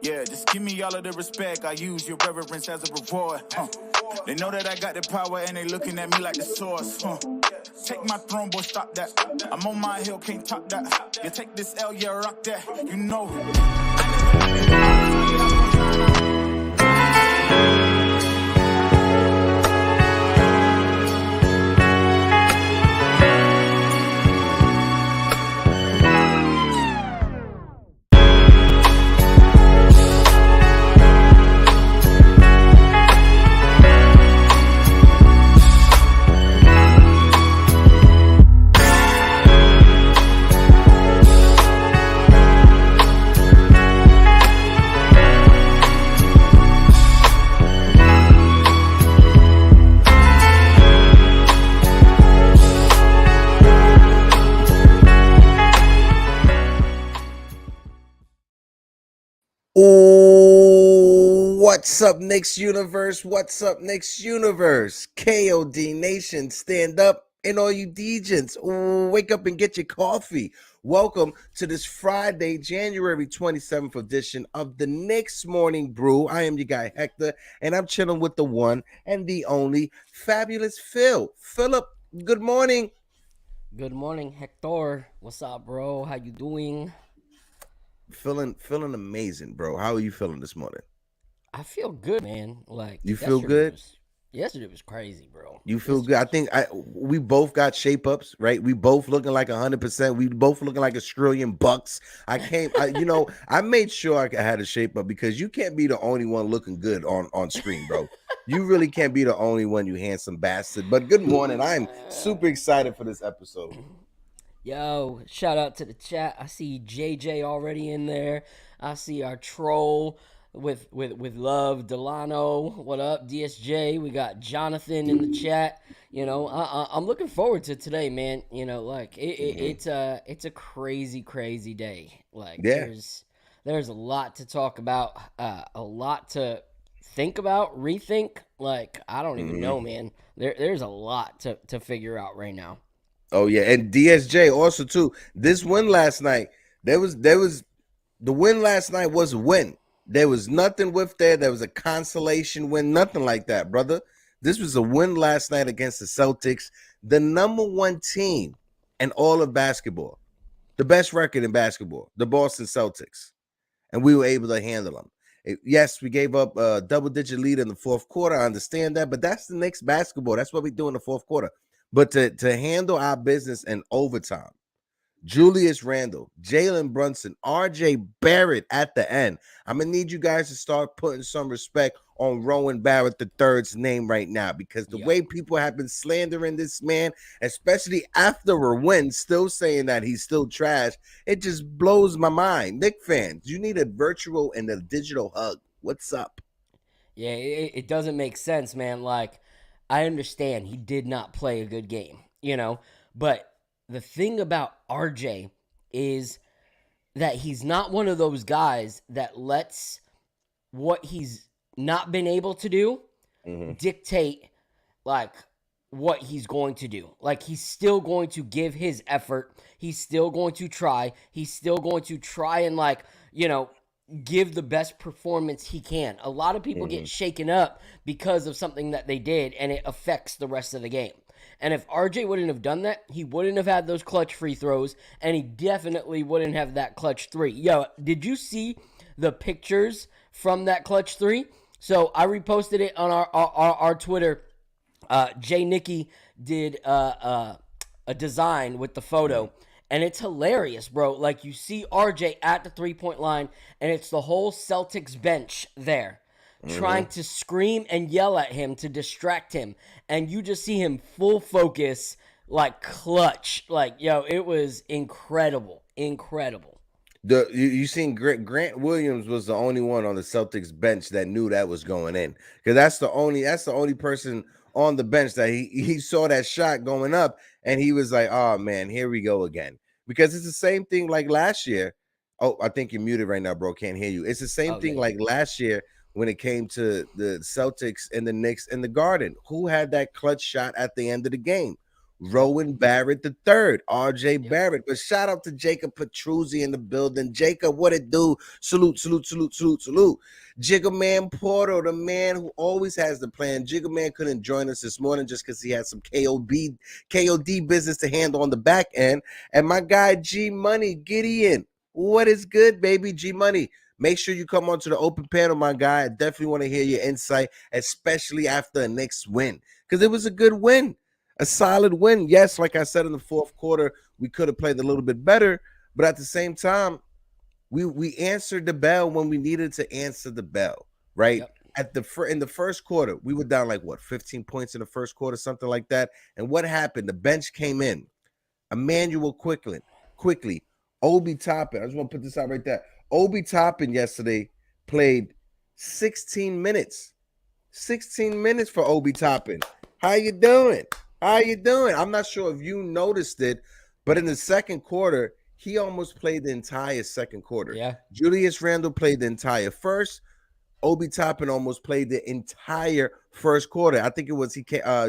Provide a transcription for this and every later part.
Yeah, just give me all of the respect. I use your reverence as a reward. They know that I got the power and they looking at me like the source. Take my throne, boy, stop that. I'm on my hill, can't top that. You take this L, yeah, rock that. You know. What's up, Knicks Universe? What's up, Knicks Universe? KOD Nation, stand up, and all you DJs, wake up and get your coffee. Welcome to this Friday, January 27th edition of the Knicks Morning Brew. I am your guy, Hector, and I'm chilling with the one and the only fabulous Phil. Philip, good morning. Good morning, Hector. What's up, bro? How you doing? Feeling amazing, bro. How are you feeling this morning? I feel good, man. Like you feel good? Yesterday was crazy, bro. You feel good? I think we both got shape ups, right? We both looking like 100%. We both looking like $1,000,000,000. I made sure I had a shape up because you can't be the only one looking good on screen, bro. You really can't be the only one, you handsome bastard. But good morning. I am super excited for this episode. Yo, shout out to the chat. I see JJ already in there. I see our troll with love Delano. What up, DSJ? We got Jonathan in the chat. You know, I'm looking forward to today, man. You know, like it's a crazy day. Like there's a lot to talk about, a lot to think about, rethink. Like I don't even know, man. There's a lot to figure out right now. Oh yeah, and DSJ also too. This win last night, there was the win last night was a win. There was nothing with there. There was a consolation win, nothing like that, brother. This was a win last night against the Celtics, the number one team in all of basketball, the best record in basketball, the Boston Celtics, and we were able to handle them. Yes, we gave up a double-digit lead in the fourth quarter. I understand that, but that's the Knicks basketball. That's what we do in the fourth quarter. But to handle our business in overtime, Julius Randle, Jalen Brunson, RJ Barrett at the end. I'm going to need you guys to start putting some respect on Rowan Barrett III's name right now because the way people have been slandering this man, especially after a win, still saying that he's still trash, it just blows my mind. Knicks fans, you need a virtual and a digital hug. What's up? Yeah, it doesn't make sense, man. Like, I understand he did not play a good game, you know, but the thing about RJ is that he's not one of those guys that lets what he's not been able to do dictate like what he's going to do. Like he's still going to give his effort. He's still going to try. He's still going to try and give the best performance he can. A lot of people get shaken up because of something that they did and it affects the rest of the game. And if RJ wouldn't have done that, he wouldn't have had those clutch free throws, and he definitely wouldn't have that clutch three. Yo, did you see the pictures from that clutch three? So I reposted it on our Twitter. Jay Nicky did a design with the photo, and it's hilarious, bro. Like, you see RJ at the three-point line, and it's the whole Celtics bench there. Trying to scream and yell at him to distract him. And you just see him full focus, like clutch. Like, yo, it was incredible. Incredible. You seen Grant Williams was the only one on the Celtics bench that knew that was going in. Because that's the only person on the bench that he saw that shot going up and he was like, oh man, here we go again. Because it's the same thing like last year. Oh, I think you're muted right now, bro. Can't hear you. It's the same thing like last year when it came to the Celtics and the Knicks in the Garden. Who had that clutch shot at the end of the game? Rowan Barrett the third, RJ Barrett. But shout out to Jacob Petruzzi in the building. Jacob, what it do? Salute, salute, salute, salute, salute. Jiggaman Porto, the man who always has the plan. Jiggaman couldn't join us this morning just because he had some KOD business to handle on the back end. And my guy G Money, Gideon, what is good, baby? G Money. Make sure you come onto the open panel, my guy. I definitely want to hear your insight, especially after a Knicks win, because it was a good win, a solid win. Yes, like I said, in the fourth quarter, we could have played a little bit better, but at the same time, we answered the bell when we needed to answer the bell, right? In the first quarter, we were down like 15 points in the first quarter, something like that. And what happened? The bench came in. Emmanuel quickly, Obi Toppin. I just want to put this out right there. Obi Toppin yesterday played 16 minutes. 16 minutes for Obi Toppin. How you doing? I'm not sure if you noticed it, but in the second quarter, he almost played the entire second quarter. Yeah. Julius Randle played the entire first. Obi Toppin almost played the entire first quarter. I think it was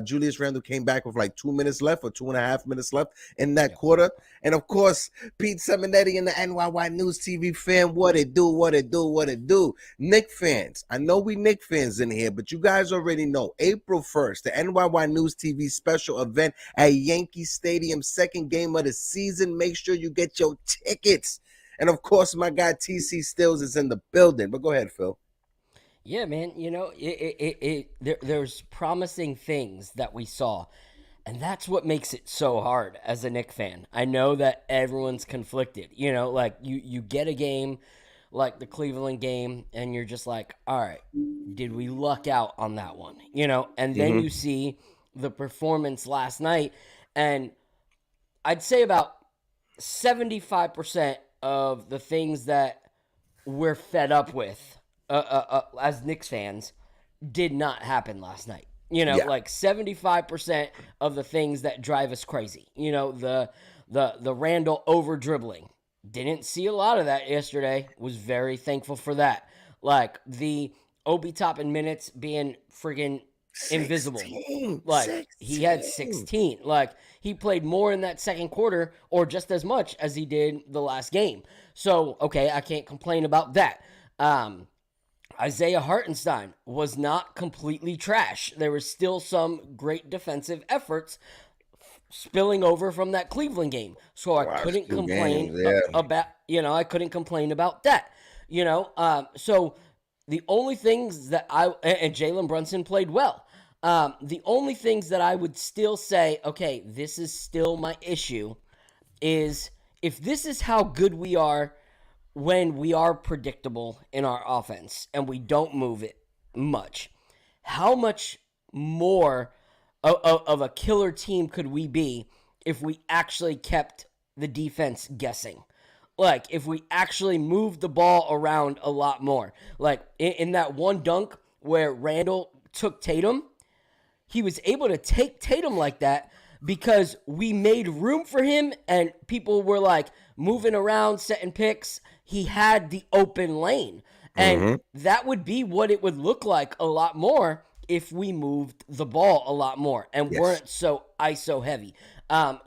Julius Randle came back with like 2 minutes left or 2.5 minutes left in that quarter. And of course, Pete Seminetti and the NYY News TV fan, what it do. Knicks fans, I know we Knicks fans in here, but you guys already know April 1st, the NYY News TV special event at Yankee Stadium, second game of the season. Make sure you get your tickets. And of course, my guy TC Stills is in the building. But go ahead, Phil. Yeah, man, there's promising things that we saw, and that's what makes it so hard as a Knicks fan. I know that everyone's conflicted. Like you get a game like the Cleveland game, and you're just like, all right, did we luck out on that one? And then you see the performance last night, and I'd say about 75% of the things that we're fed up with as Knicks fans did not happen last night. Like 75% of the things that drive us crazy. The Randall over dribbling. Didn't see a lot of that yesterday. Was very thankful for that. Like the Obi Toppin minutes being friggin' invisible. 16. He had 16. Like he played more in that second quarter or just as much as he did the last game. So, okay, I can't complain about that. Isaiah Hartenstein was not completely trash. There was still some great defensive efforts spilling over from that Cleveland game. So I couldn't complain about, I couldn't complain about that. So the only things that and Jalen Brunson played well. The only things that I would still say, okay, this is still my issue, is if this is how good we are when we are predictable in our offense and we don't move it much, how much more of a killer team could we be if we actually kept the defense guessing? Like, if we actually moved the ball around a lot more. Like, in that one dunk where Randall took Tatum, he was able to take Tatum like that because we made room for him and people were, like, moving around, setting picks. He had the open lane. And that would be what it would look like a lot more if we moved the ball a lot more and weren't so ISO heavy.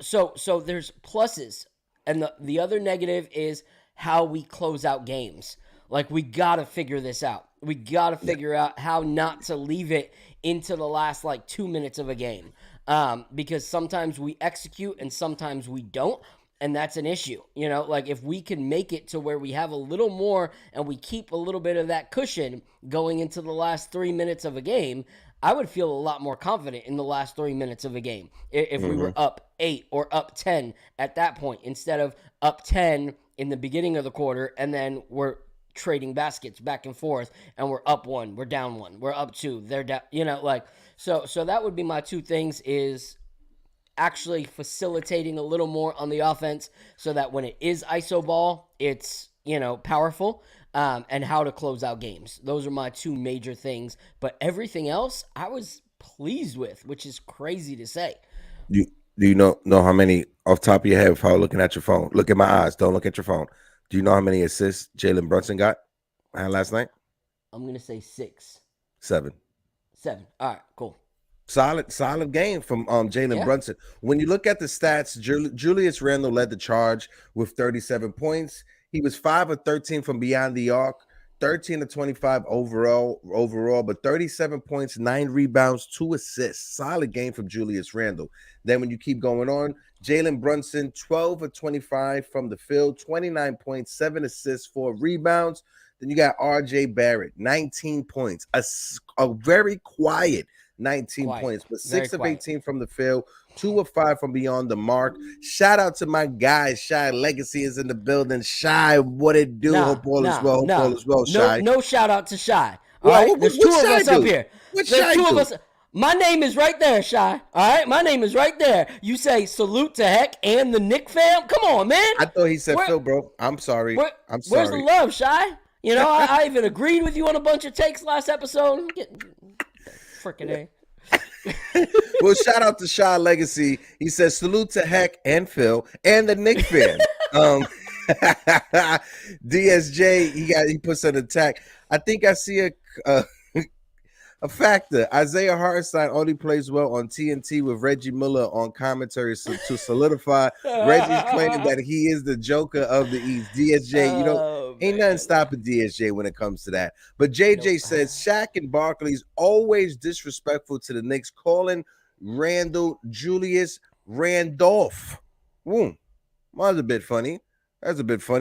So there's pluses. And the other negative is how we close out games. Like, we got to figure this out. We got to figure out how not to leave it into the last, 2 minutes of a game. Because sometimes we execute and sometimes we don't. And that's an issue. Like, if we can make it to where we have a little more and we keep a little bit of that cushion going into the last 3 minutes of a game, I would feel a lot more confident in the last 3 minutes of a game if we were up 8 or up 10 at that point, instead of up 10 in the beginning of the quarter and then we're trading baskets back and forth and we're up 1, we're down 1, we're up 2, they're down, so that would be my two things, is actually facilitating a little more on the offense so that when it is ISO ball, it's, powerful, and how to close out games. Those are my two major things. But everything else I was pleased with, which is crazy to say. Do you know how many off top of your head without looking at your phone? Look at my eyes. Don't look at your phone. Do you know how many assists Jalen Brunson got last night? I'm going to say 6. 7. 7. All right, cool. Solid game from Jalen Yeah. Brunson. When you look at the stats, Julius Randle led the charge with 37 points. He was 5 of 13 from beyond the arc, 13 to 25 overall, but 37 points, 9 rebounds, 2 assists. Solid game from Julius Randle. Then when you keep going on, Jalen Brunson, 12 of 25 from the field, 29 points, 7 assists, 4 rebounds. Then you got RJ Barrett, 19 points, a very quiet 19 points, but 6 of 18 from the field, 2 of 5 from beyond the mark. Shout out to my guy, Shy Legacy is in the building. Shy, what it do? Hope all is well. Hope all is well, Shy. No shout out to Shy. All right, there's two of us up here. What Shy do? Of us. My name is right there, Shy. All right, my name is right there. You say salute to Heck and the Nick fam. Come on, man. I thought he said Phil, bro. I'm sorry. I'm sorry. Where's the love, Shy? You know, I even agreed with you on a bunch of takes last episode. Freaking A. Well, shout out to Shaw Legacy. He says salute to Heck and Phil and the Nick fan. DSJ, he puts an attack. I think I see a factor. Isaiah Hartenstein only plays well on TNT with Reggie Miller on commentary to solidify. Reggie's claiming that he is the Joker of the East. DSJ, ain't nothing stopping DSJ when it comes to that. But JJ says Shaq and Barkley's always disrespectful to the Knicks, calling Randall Julius Randolph. That's a bit funny.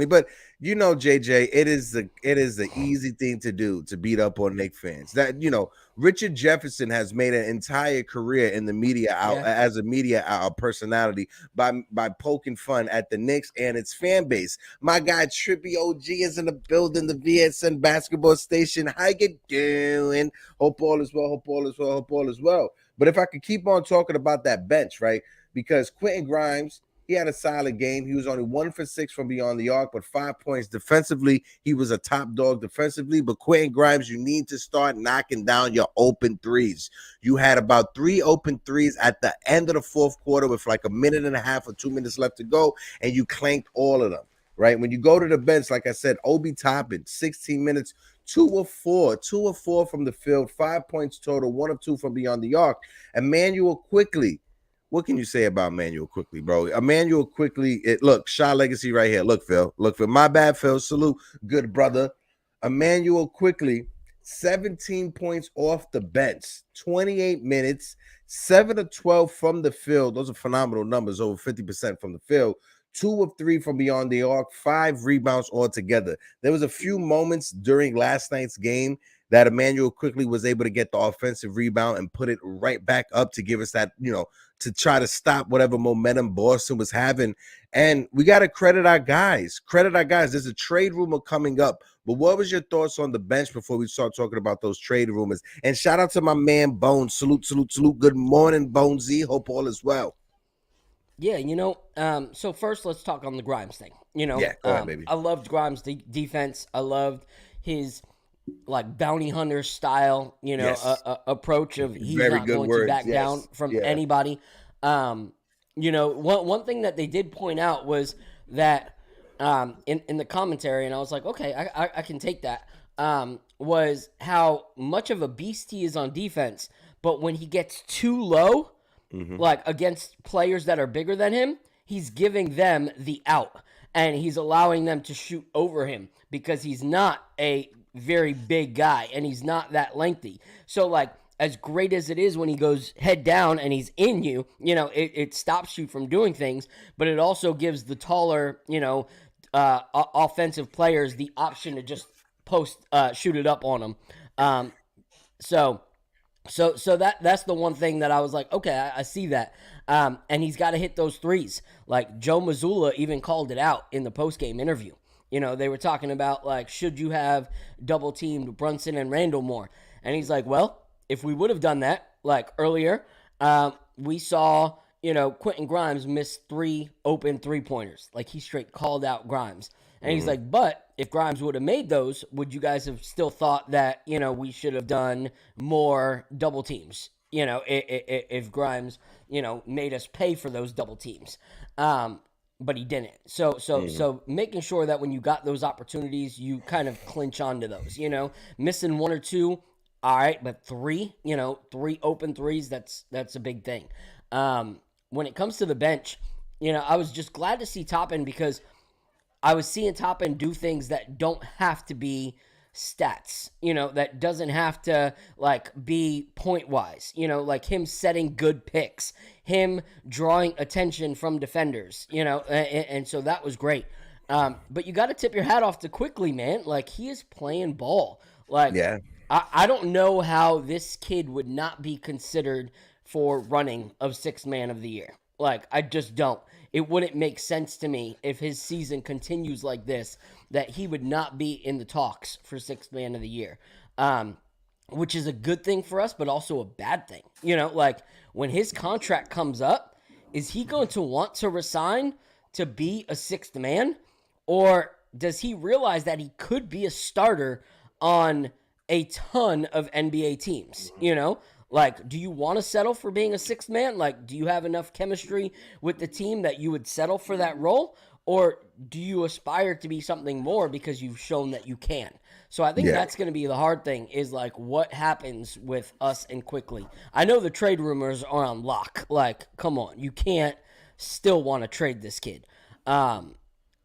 But you know, JJ, it is the easy thing to do to beat up on Knicks fans. That, you know, Richard Jefferson has made an entire career in the media as a media personality by poking fun at the Knicks and its fan base. My guy Trippy OG is in the building, the VSN basketball station. How you doing? Hope all is well. But if I could keep on talking about that bench, right? Because Quentin Grimes, he had a solid game. He was only 1 for 6 from beyond the arc, but 5 points defensively. He was a top dog defensively. But Quentin Grimes, you need to start knocking down your open threes. You had about 3 open threes at the end of the fourth quarter with like a minute and a half or 2 minutes left to go, and you clanked all of them, right? When you go to the bench, like I said, Obi Toppin, 16 minutes, 2 of 4 from the field, 5 points total, 1 of 2 from beyond the arc. Emmanuel Quickly. What can you say about Emmanuel Quickly, bro? Emmanuel Quickly, look, Shaw Legacy right here. Look, Phil. My bad, Phil. Salute, good brother. Emmanuel Quickly, 17 points off the bench, 28 minutes, 7 of 12 from the field. Those are phenomenal numbers, over 50% from the field. 2 of 3 from beyond the arc, 5 rebounds altogether. There was a few moments during last night's game that Emmanuel Quickly was able to get the offensive rebound and put it right back up to give us that, you know, to try to stop whatever momentum Boston was having. And we got to credit our guys. There's a trade rumor coming up. But what was your thoughts on the bench before we start talking about those trade rumors? And shout out to my man, Bones. Salute. Good morning, Bonesy. Hope all is well. Yeah, you know, so first let's talk on the Grimes thing. You know, go ahead, baby. I loved Grimes' defense. I loved his like bounty hunter style, you know, approach of he's Very not good going words. to back down from anybody. You know, one thing that they did point out was that in the commentary, and I was like, okay, I can take that, was how much of a beast he is on defense, but when he gets too low, like against players that are bigger than him, he's giving them the out, and he's allowing them to shoot over him because he's not a very big guy, and he's not that lengthy. So, like, as great as it is when he goes head down and he's in you, you know, it stops you from doing things, but it also gives the taller, you know, offensive players the option to just shoot it up on them. So that's the one thing that I was like, okay, I see that. And he's got to hit those threes. Like, Joe Mazzulla even called it out in the post-game interview. You know, they were talking about, like, should you have double-teamed Brunson and Randall more? And he's like, well, if we would have done that, like, earlier, we saw, you know, Quentin Grimes miss 3 open three-pointers. Like, he straight called out Grimes. And he's like, but if Grimes would have made those, would you guys have still thought that, you know, we should have done more double teams? You know, if Grimes, you know, made us pay for those double teams. But he didn't. So making sure that when you got those opportunities, you kind of clinch onto those, you know, missing 1 or 2 all right, but three open threes, that's a big thing. When it comes to the bench, I was just glad to see Toppin because I was seeing Toppin do things that don't have to be stats, that doesn't have to be point wise, like him setting good picks, him drawing attention from defenders, and so that was great. But you got to tip your hat off to Quickly, man. Like, he is playing ball. Like, Yeah. I don't know how this kid would not be considered for running of Sixth Man of the Year. Like, I just don't. It wouldn't make sense to me if his season continues like this that he would not be in the talks for Sixth Man of the Year, which is a good thing for us, but also a bad thing. Like, when his contract comes up, is he going to want to resign to be a sixth man? Or does he realize that he could be a starter on a ton of NBA teams? Like, do you want to settle for being a sixth man? Like, do you have enough chemistry with the team that you would settle for that role? Or do you aspire to be something more because you've shown that you can? So I think that's going to be the hard thing is, like, what happens with us and Quickly. I know the trade rumors are on lock. Like, come on. You can't still want to trade this kid. And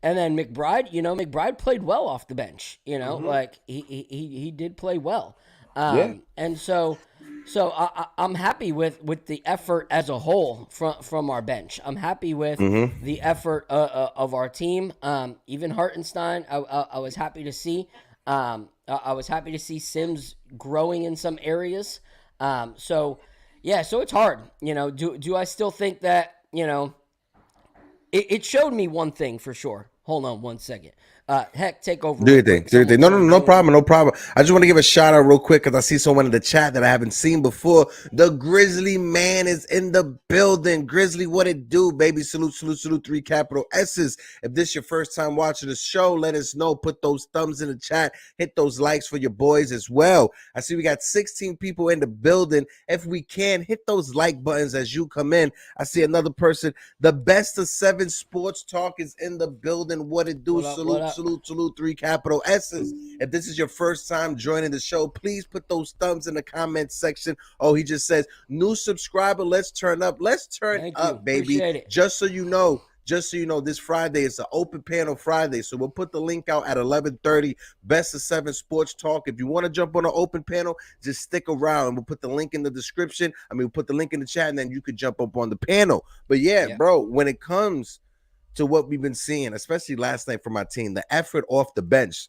then McBride, McBride played well off the bench. Like, he did play well. And so I'm happy with the effort as a whole from our bench. I'm happy with the effort of our team. Even Hartenstein, I was happy to see. I was happy to see Sims growing in some areas. So it's hard. Do I still think that, it showed me one thing for sure. Hold on one second. Heck, take over. Do your thing. No problem. I just want to give a shout out real quick because I see someone in the chat that I haven't seen before. The Grizzly man is in the building. Grizzly, what it do, baby? Salute, 3 capital S's. If this is your first time watching the show, let us know. Put those thumbs in the chat. Hit those likes for your boys as well. I see we got 16 people in the building. If we can, hit those like buttons as you come in. I see another person. The best of 7 sports talk is in the building. What it do? Salute, 3 capital S's. If this is your first time joining the show, please put those thumbs in the comment section. Oh, he just says, new subscriber, let's turn up. Let's turn up, baby. Just so you know, this Friday is an open panel Friday. So we'll put the link out at 11:30. Best of 7 sports talk. If you want to jump on an open panel, just stick around. We'll put the link in the description. We'll put the link in the chat, and then you could jump up on the panel. But bro, when it comes to what we've been seeing, especially last night from my team, the effort off the bench.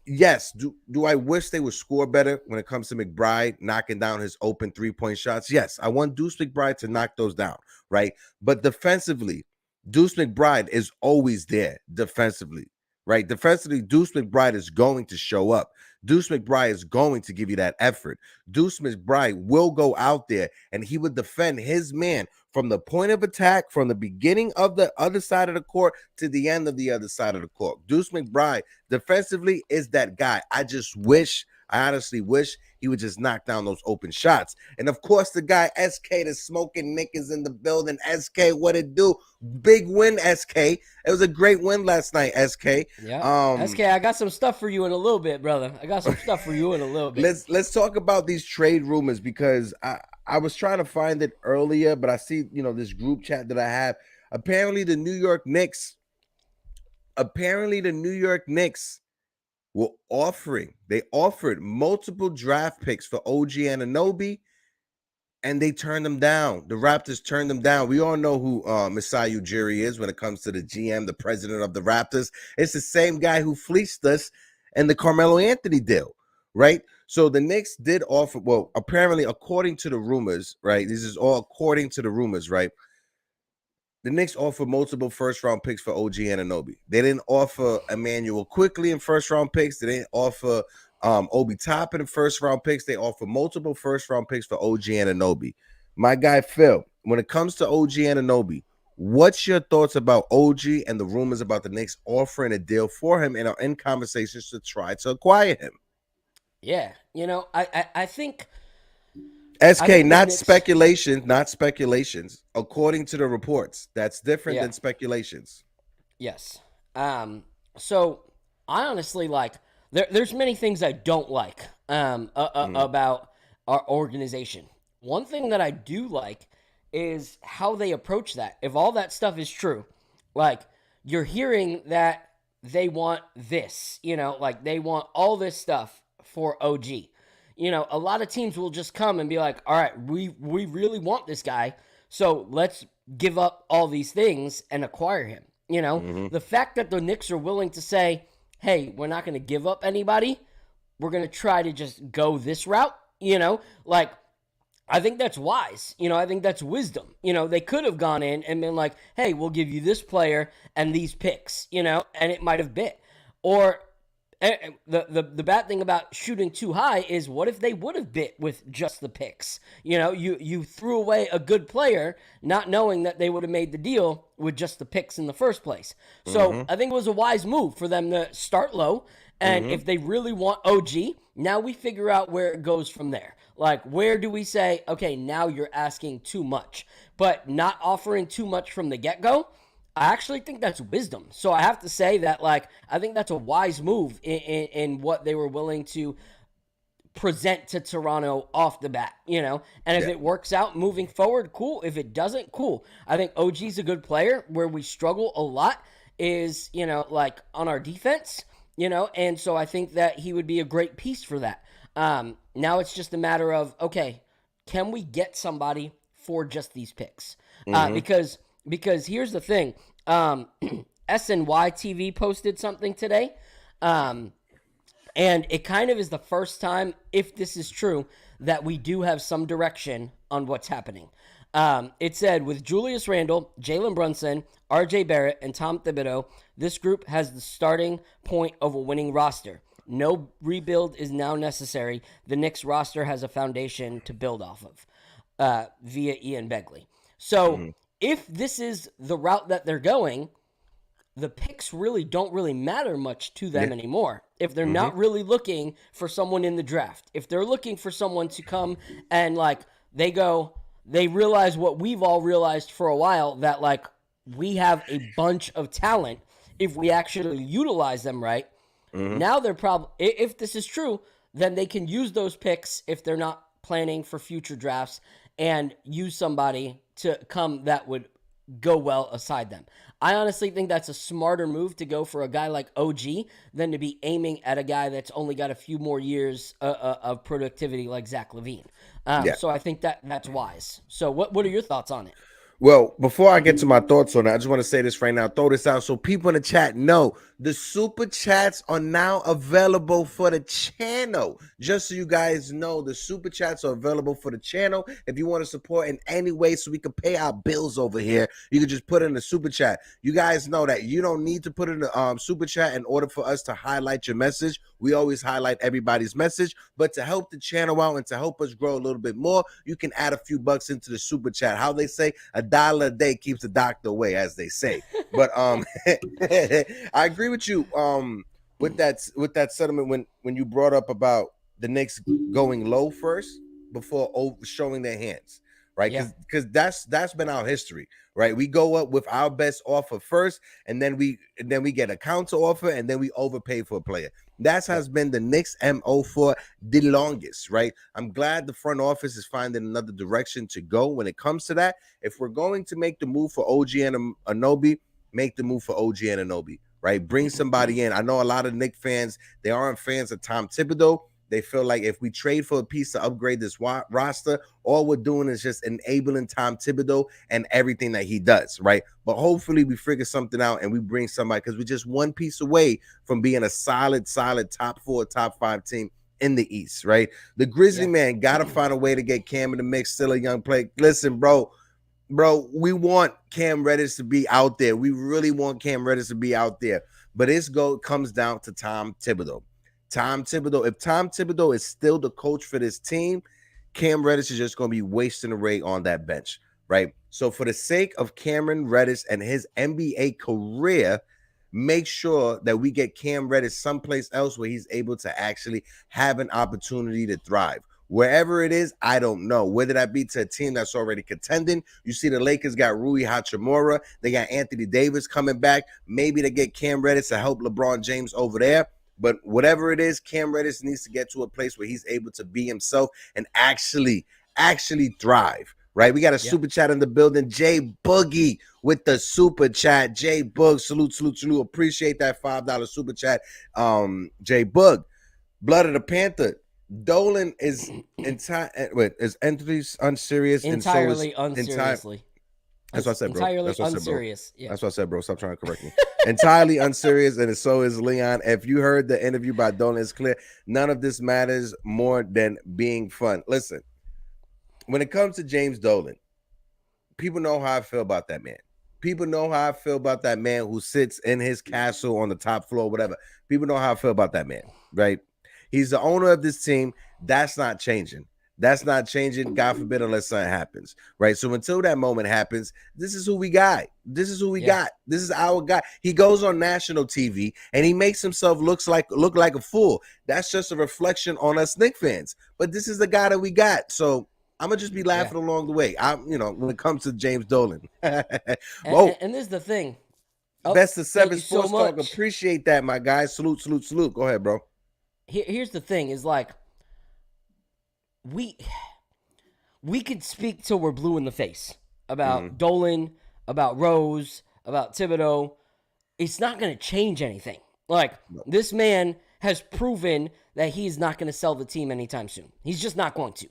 Yes, do I wish they would score better when it comes to McBride knocking down his open 3-point shots? Yes, I want Deuce McBride to knock those down, right? But defensively, Deuce McBride is always there defensively, right? Defensively, Deuce McBride is going to show up. Deuce McBride is going to give you that effort. Deuce McBride will go out there and he would defend his man from the point of attack, from the beginning of the other side of the court to the end of the other side of the court. Deuce McBride defensively is that guy. I honestly wish he would just knock down those open shots. And of course, the guy SK, the smoking Nick, is in the building. SK, what it do? Big win, SK. It was a great win last night, SK. Yeah. SK, I got some stuff for you in a little bit, brother. Let's talk about these trade rumors because I was trying to find it earlier, but I see, this group chat that I have. Apparently the New York Knicks they offered multiple draft picks for OG Anunoby, and they turned them down. The Raptors turned them down. We all know who Masai Ujiri is when it comes to the GM, the president of the Raptors. It's the same guy who fleeced us in the Carmelo Anthony deal, right? So the Knicks did offer, well, apparently according to the rumors, right? This is all according to the rumors, right? The Knicks offered multiple first-round picks for OG Anunoby. They didn't offer Emmanuel Quickly in first-round picks. They didn't offer Obi Toppin in first-round picks. They offered multiple first-round picks for OG Anunoby. My guy Phil, when it comes to OG Anunoby, what's your thoughts about OG and the rumors about the Knicks offering a deal for him and are in conversations to try to acquire him? Yeah, I think... SK, not speculations, according to the reports. That's different than speculations. Yes. So I honestly There's many things I don't like about our organization. One thing that I do like is how they approach that. If all that stuff is true, like you're hearing that they want this, like they want all this stuff for OG. A lot of teams will just come and be like, all right, we really want this guy, so let's give up all these things and acquire him. The fact that the Knicks are willing to say, hey, we're not going to give up anybody. We're going to try to just go this route, like, I think that's wise. I think that's wisdom. They could have gone in and been like, hey, we'll give you this player and these picks, and it might have bit. Or the bad thing about shooting too high is what if they would have bit with just the picks? You threw away a good player not knowing that they would have made the deal with just the picks in the first place. So I think it was a wise move for them to start low. And if they really want OG, now we figure out where it goes from there. Like, where do we say, okay, now you're asking too much, but not offering too much from the get-go? I actually think that's wisdom. So I have to say that, like, I think that's a wise move in what they were willing to present to Toronto off the bat, And if it works out moving forward, cool. If it doesn't, cool. I think OG's a good player. Where we struggle a lot is, like on our defense, and so I think that he would be a great piece for that. Now it's just a matter of, okay, can we get somebody for just these picks? Because here's the thing. SNY TV posted something today. And it kind of is the first time, if this is true, that we do have some direction on what's happening. It said, with Julius Randle, Jalen Brunson, RJ Barrett, and Tom Thibodeau, this group has the starting point of a winning roster. No rebuild is now necessary. The Knicks roster has a foundation to build off of via Ian Begley. So if this is the route that they're going, the picks really don't really matter much to them anymore. If they're not really looking for someone in the draft, if they're looking for someone to come and they realize what we've all realized for a while, that like we have a bunch of talent if we actually utilize them right. Now they're probably, if this is true, then they can use those picks if they're not planning for future drafts and use somebody to come that would go well aside them. I honestly think that's a smarter move to go for a guy like OG than to be aiming at a guy that's only got a few more years of productivity like Zach LaVine. So I think that's wise. So what are your thoughts on it? Well, before I get to my thoughts on it, I just want to say this right now. Throw this out so people in the chat know the super chats are now available for the channel. Just so you guys know, the super chats are available for the channel. If you want to support in any way so we can pay our bills over here, you can just put in the super chat. You guys know that you don't need to put in the super chat in order for us to highlight your message. We always highlight everybody's message, but to help the channel out and to help us grow a little bit more, you can add a few bucks into the super chat. How they say, $1 a day keeps the doctor away, as they say. But I agree with you with that settlement when you brought up about the Knicks going low first before showing their hands, right? Because that's been our history, right? We go up with our best offer first, and then we get a counter offer, and then we overpay for a player. That has been the Knicks MO for the longest, right? I'm glad the front office is finding another direction to go when it comes to that. If we're going to make the move for OG and Anunoby, make the move for OG and Anunoby, right? Bring somebody in. I know a lot of Knicks fans, they aren't fans of Tom Thibodeau. They feel like if we trade for a piece to upgrade this roster, all we're doing is just enabling Tom Thibodeau and everything that he does, right? But hopefully we figure something out and we bring somebody, because we're just one piece away from being a solid top 4, top 5 team in the East, right? The Grizzly man got to find a way to get Cam in the mix, still a young player. Listen, bro, we want Cam Reddish to be out there. We really want Cam Reddish to be out there. But this comes down to Tom Thibodeau. If Tom Thibodeau is still the coach for this team, Cam Reddish is just going to be wasting away on that bench, right? So for the sake of Cameron Reddish and his NBA career, make sure that we get Cam Reddish someplace else where he's able to actually have an opportunity to thrive. Wherever it is, I don't know. Whether that be to a team that's already contending. You see the Lakers got Rui Hachimura. They got Anthony Davis coming back. Maybe they get Cam Reddish to help LeBron James over there. But whatever it is, Cam Reddish needs to get to a place where he's able to be himself and actually thrive. Right, we got a super chat in the building. Jay Boogie with the super chat. Jay Boog, salute. Appreciate that $5 super chat. Jay Boog, Blood of the Panther. Dolan is entirely unserious. Entirely unseriously. That's what I said, bro. Entirely unserious. Yeah. That's what I said, bro. Stop trying to correct me. Entirely unserious, and so is Leon. If you heard the interview by Dolan, it's clear none of this matters more than being fun. Listen. When it comes to James Dolan, people know how I feel about that man. People know how I feel about that man who sits in his castle on the top floor, whatever. People know how I feel about that man, right? He's the owner of this team. That's not changing. That's not changing, God forbid, unless something happens, right? So until that moment happens, this is who we got. This is who we got. This is our guy. He goes on national TV and he makes himself look like a fool. That's just a reflection on us Knicks fans. But this is the guy that we got. So I'm gonna just be laughing along the way. When it comes to James Dolan. And this is the thing. Best of 7 Sports Talk. Appreciate that, my guy. Salute. Go ahead, bro. Here's the thing: is like we could speak till we're blue in the face about Dolan, about Rose, about Thibodeau. It's not gonna change anything. Like this man has proven that he's not going to sell the team anytime soon. He's just not going to.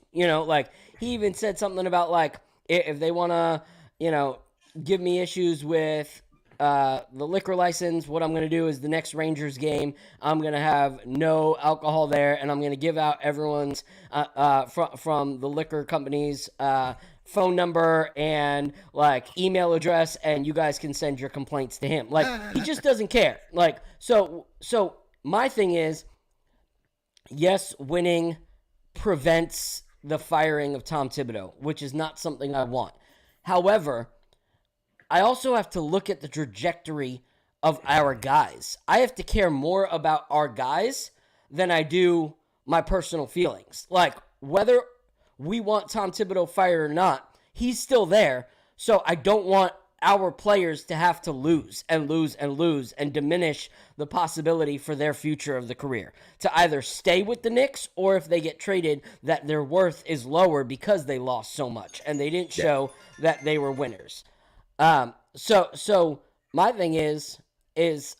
He even said something about, if they want to, give me issues with the liquor license, what I'm going to do is the next Rangers game, I'm going to have no alcohol there, and I'm going to give out everyone's, from the liquor company's phone number and, email address, and you guys can send your complaints to him. He just doesn't care. So my thing is, yes, winning prevents the firing of Tom Thibodeau, which is not something I want. However, I also have to look at the trajectory of our guys. I have to care more about our guys than I do my personal feelings. Whether we want Tom Thibodeau fired or not, he's still there. So I don't want our players to have to lose and diminish the possibility for their future of the career to either stay with the Knicks, or if they get traded, that their worth is lower because they lost so much and they didn't show that they were winners. So my thing is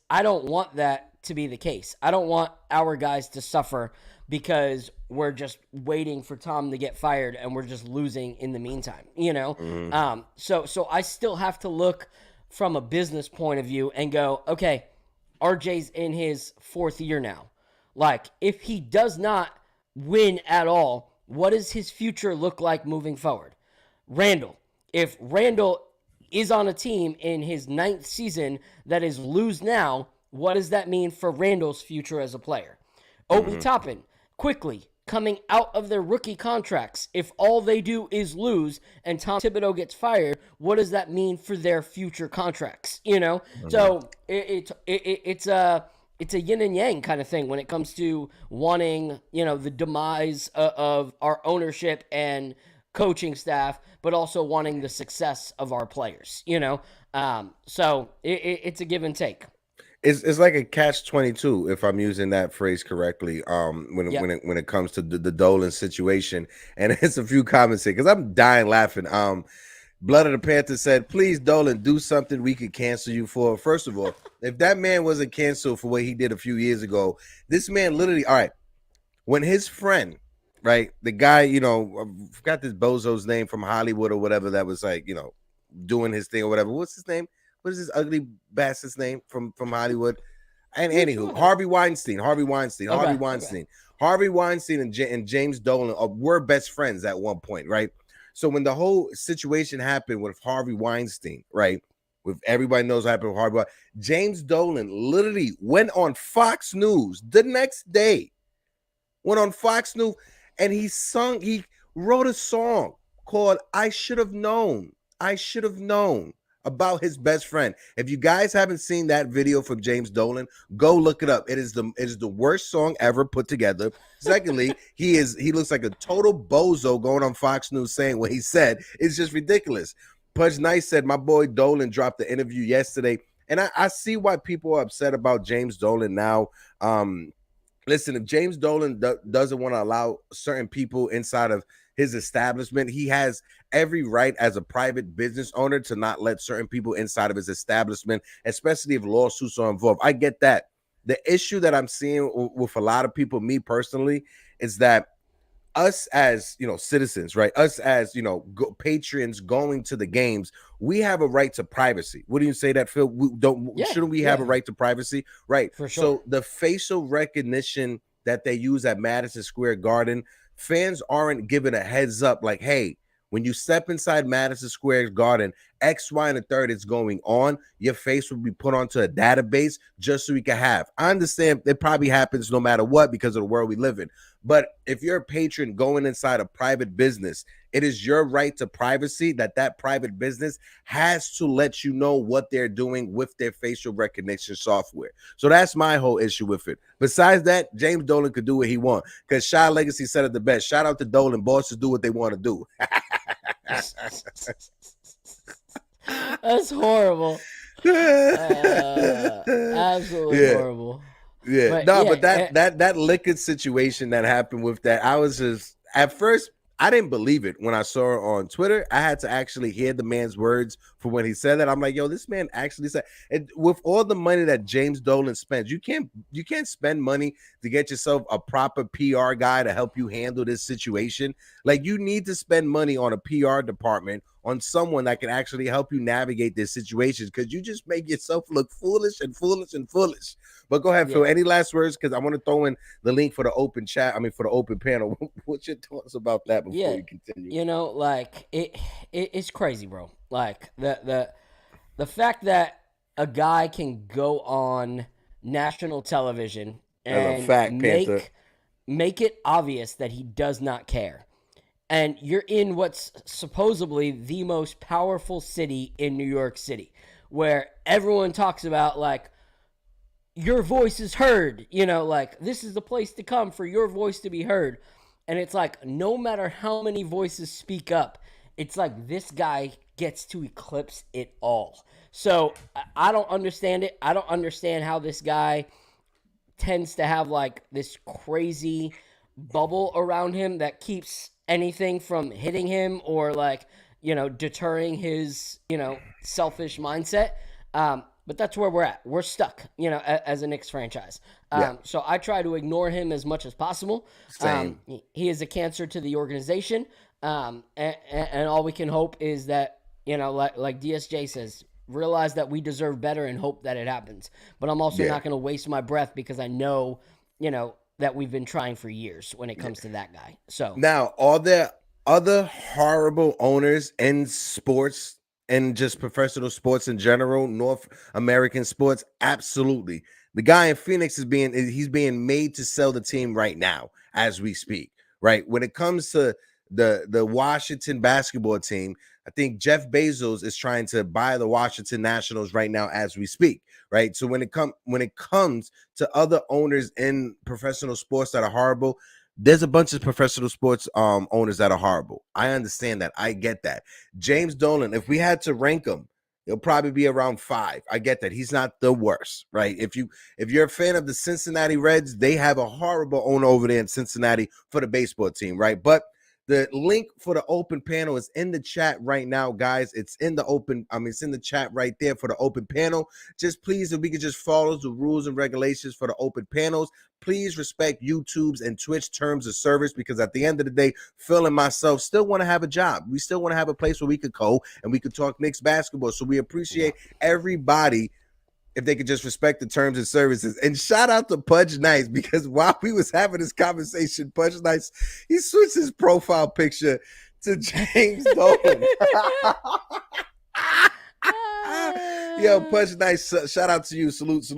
I don't want that to be the case. I don't want our guys to suffer because we're just waiting for Tom to get fired and we're just losing in the meantime, So I still have to look from a business point of view and go, okay, RJ's in his 4th year now. If he does not win at all, what does his future look like moving forward? Randall. If Randall is on a team in his 9th season that is lose now, what does that mean for Randall's future as a player? Obi Toppin, quickly coming out of their rookie contracts. If all they do is lose and Tom Thibodeau gets fired, what does that mean for their future contracts? So it's a yin and yang kind of thing when it comes to wanting, the demise of our ownership and coaching staff, but also wanting the success of our players, So it's a give and take. It's like a catch-22, if I'm using that phrase correctly. When it comes to the Dolan situation, and it's a few comments here because I'm dying laughing. Blood of the Panther said, "Please, Dolan, do something we could cancel you for." First of all, if that man wasn't canceled for what he did a few years ago, this man literally, all right, when his friend, right, the guy, I forgot this bozo's name from Hollywood or whatever that was doing his thing or whatever. What's his name? What is this ugly bastard's name from Hollywood? And anywho, Harvey Weinstein. Harvey Weinstein and James Dolan were best friends at one point, right? So when the whole situation happened with Harvey Weinstein, right? With everybody knows what happened with Harvey Weinstein, James Dolan literally went on Fox News the next day. Went on Fox News and he wrote a song called I Should Have Known. About his best friend. If you guys haven't seen that video from James Dolan, go look it up. It is the worst song ever put together. Secondly, he looks like a total bozo going on Fox News saying what he said. It's just ridiculous. Pudge Nice said, my boy Dolan dropped the interview yesterday, and I see why people are upset about James Dolan now. listen, if James Dolan doesn't want to allow certain people inside of his establishment, he has every right as a private business owner to not let certain people inside of his establishment, especially if lawsuits are involved. I get that. The issue that I'm seeing with a lot of people, me personally, is that us as, citizens, right? Us as, patrons going to the games, we have a right to privacy. Wouldn't you say that, Phil? Shouldn't we have a right to privacy? Right. For sure. So the facial recognition that they use at Madison Square Garden, fans aren't given a heads up like, hey, when you step inside Madison Square Garden, X, Y, and the third is going on. Your face will be put onto a database just so we can have. I understand it probably happens no matter what because of the world we live in. But if you're a patron going inside a private business, it is your right to privacy that private business has to let you know what they're doing with their facial recognition software. So that's my whole issue with it. Besides that, James Dolan could do what he wants because Shaun Legacy said it the best. Shout out to Dolan. Bosses do what they want to do. That's horrible. Absolutely horrible. Yeah, but that liquid situation that happened with that, I was just, at first, I didn't believe it when I saw it on Twitter. I had to actually hear the man's words for when he said that. I'm like, yo, this man actually said it. With all the money that James Dolan spends, you can't spend money to get yourself a proper PR guy to help you handle this situation. Like, you need to spend money on a PR department, on someone that can actually help you navigate this situation, because you just make yourself look foolish and foolish and foolish. But go ahead, Phil. Any last words? Because I want to throw in the link for the open chat. I mean, for the open panel. What's your thoughts about that before we continue? Like it's crazy, bro. Like the fact that a guy can go on national television and make it obvious that he does not care. And you're in what's supposedly the most powerful city in New York City, where everyone talks about, like, your voice is heard, like, this is the place to come for your voice to be heard. And it's like, no matter how many voices speak up, it's like this guy gets to eclipse it all. So I don't understand it. I don't understand how this guy tends to have, like, this crazy bubble around him that keeps anything from hitting him or, like, deterring his, selfish mindset. But that's where we're at. We're stuck, as a Knicks franchise. So I try to ignore him as much as possible. He is a cancer to the organization. And all we can hope is that, like DSJ says, realize that we deserve better and hope that it happens. But I'm also not going to waste my breath because I know, that we've been trying for years when it comes to that guy. So now, are there other horrible owners in sports and just professional sports in general, North American sports? Absolutely. The guy in Phoenix he's being made to sell the team right now as we speak. Right. When it comes to the Washington basketball team, I think Jeff Bezos is trying to buy the Washington Nationals right now as we speak. Right. So when it comes to other owners in professional sports that are horrible, there's a bunch of professional sports owners that are horrible. I understand that. I get that. James Dolan, if we had to rank him, he'll probably be around 5. I get that. He's not the worst, right? If you're a fan of the Cincinnati Reds, they have a horrible owner over there in Cincinnati for the baseball team, right? But the link for the open panel is in the chat right now, guys. It's in the chat right there for the open panel. Just please, if we could just follow the rules and regulations for the open panels. Please respect YouTube's and Twitch terms of service, because at the end of the day, Phil and myself still want to have a job. We still want to have a place where we could go and we could talk Knicks basketball. So we appreciate everybody if they could just respect the terms and services. And shout out to Pudge Nice, because while we was having this conversation, Pudge Nice, he switched his profile picture to James Dolan. Yo, Pudge Nice, shout out to you. Salute.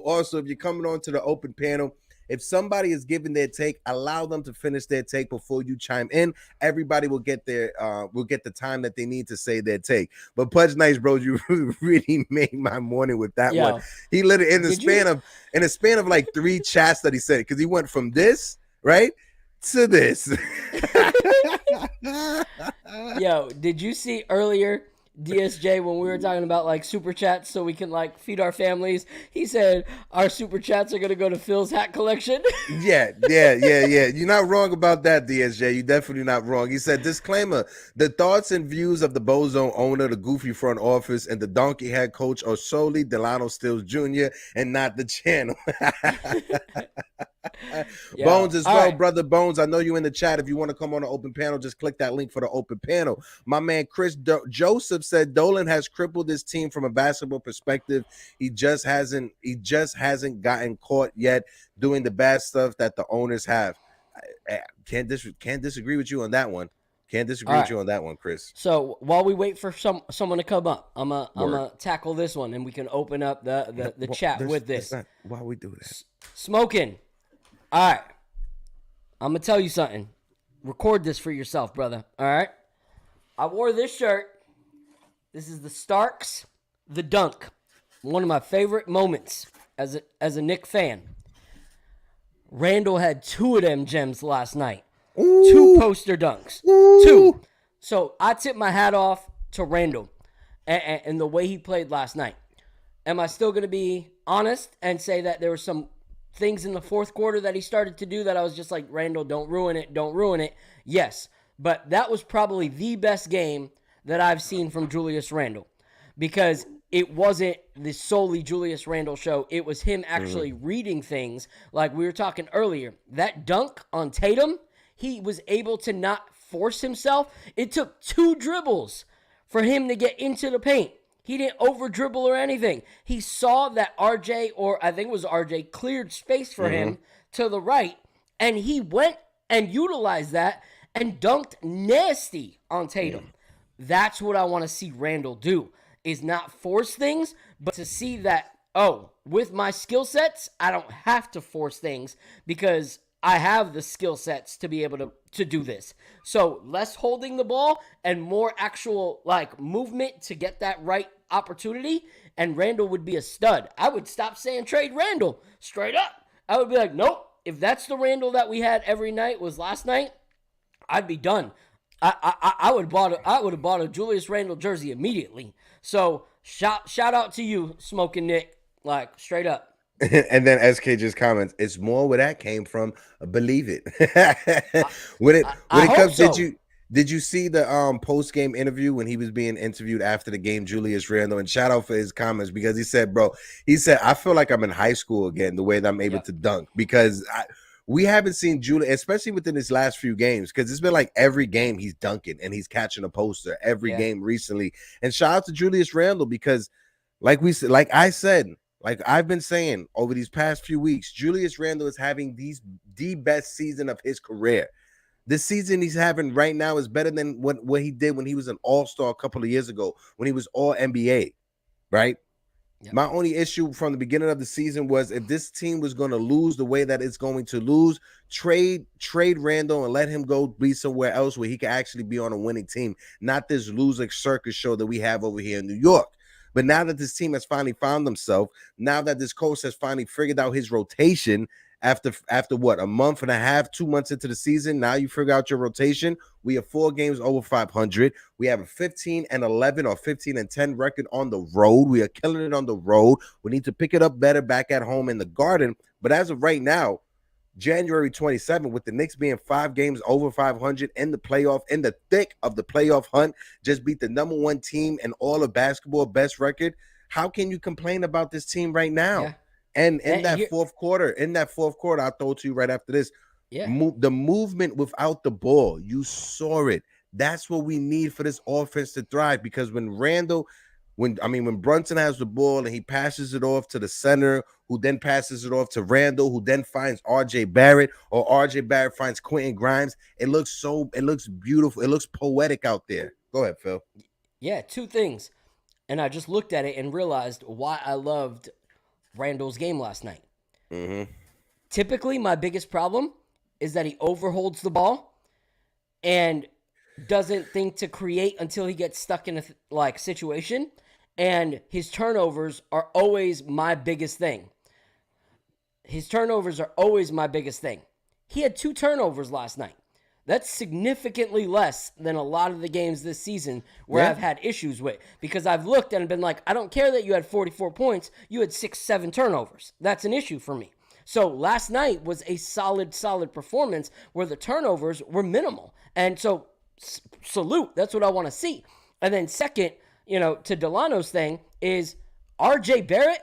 Also, if you're coming on to the open panel, if somebody is giving their take, allow them to finish their take before you chime in. Everybody will get the time that they need to say their take. But Pudge Nice, bro, you really made my morning with that one. He literally in the span of like 3 chats that he said it, because he went from this right to this. Yo, did you see earlier DSJ, when we were talking about like super chats so we can like feed our families, he said our super chats are gonna go to Phil's hat collection. Yeah. You're not wrong about that, DSJ. You're definitely not wrong. He said, disclaimer, the thoughts and views of the Bozo owner, the goofy front office, and the donkey head coach are solely Delano Stills Jr. and not the channel. Yo, Bones as well, right. brother Bones. I know you in the chat. If you want to come on the open panel, just click that link for the open panel. My man Chris Joseph said Dolan has crippled this team from a basketball perspective. He just hasn't gotten caught yet doing the bad stuff that the owners have. I can't disagree with you on that one. Can't disagree with you on that one, Chris. So while we wait for someone to come up, I'm gonna tackle this one, and we can open up the chat with this. Why we do that? Smoking. All right. I'm going to tell you something. Record this for yourself, brother. All right? I wore this shirt. This is the Starks, the dunk. One of my favorite moments as a Knick fan. Randall had 2 of them gems last night. Ooh. 2 poster dunks. Ooh. 2. So I tip my hat off to Randall and the way he played last night. Am I still going to be honest and say that there were some things in the fourth quarter that he started to do that I was just like, Randall, don't ruin it. Yes, but that was probably the best game that I've seen from Julius Randle, because it wasn't the solely Julius Randle show. It was him actually reading things like we were talking earlier. That dunk on Tatum, he was able to not force himself. It took 2 dribbles for him to get into the paint. He didn't over dribble or anything. He saw that RJ, or I think it was RJ, cleared space for him to the right, and he went and utilized that and dunked nasty on Tatum. That's what I want to see Randall do, is not force things, but to see that, with my skill sets, I don't have to force things because I have the skill sets to be able to do this. So less holding the ball and more actual like movement to get that right opportunity, and Randall would be a stud. I would stop saying trade Randall straight up. I would be like, nope. If that's the Randall that we had every night was last night, I'd be done. I would have bought a Julius Randle jersey immediately. So shout out to you, Smoking Nick, like straight up. And then SK just comments, it's more where that came from. Believe it. when it comes, so. Did you see the post game interview when he was being interviewed after the game, Julius Randle? And shout out for his comments, because he said, I feel like I'm in high school again, the way that I'm able to dunk, because we haven't seen Julius, especially within his last few games, because it's been like every game he's dunking and he's catching a poster every game recently. And shout out to Julius Randle, because like I've been saying over these past few weeks, Julius Randle is having the best season of his career. The season he's having right now is better than what he did when he was an all-star a couple of years ago, when he was all NBA, right? Yep. My only issue from the beginning of the season was, if this team was going to lose the way that it's going to lose, trade Randle and let him go be somewhere else where he can actually be on a winning team, not this loser circus show that we have over here in New York. But now that this team has finally found themselves, now that this coach has finally figured out his rotation, after what, a month and a half, 2 months into the season, now you figure out your rotation. We have 4 games over 500. We have a 15-11 or 15-10 record on the road. We are killing it on the road. We need to pick it up better back at home in the Garden. But as of right now, January 27th, with the Knicks being 5 games over 500 in the playoff, in the thick of the playoff hunt, just beat the number 1 team in all of basketball, best record. How can you complain about this team right now? Yeah. And in that fourth quarter, I'll throw it to you right after this. Yeah. The movement without the ball, you saw it. That's what we need for this offense to thrive. Because when Brunson has the ball and he passes it off to the center, who then passes it off to Randall, who then finds RJ Barrett, or RJ Barrett finds Quentin Grimes, it looks beautiful. It looks poetic out there. Go ahead, Phil. Yeah, 2 things. And I just looked at it and realized why I loved Randall's game last night. Typically, my biggest problem is that he overholds the ball and doesn't think to create until he gets stuck in a situation, and his turnovers are always my biggest thing. He had 2 turnovers last night. That's significantly less than a lot of the games this season where I've had issues with, because I've looked and been like, I don't care that you had 44 points. You had 6-7 turnovers. That's an issue for me. So last night was a solid performance where the turnovers were minimal. And so salute. That's what I want to see. And then second, to Delano's thing is RJ Barrett.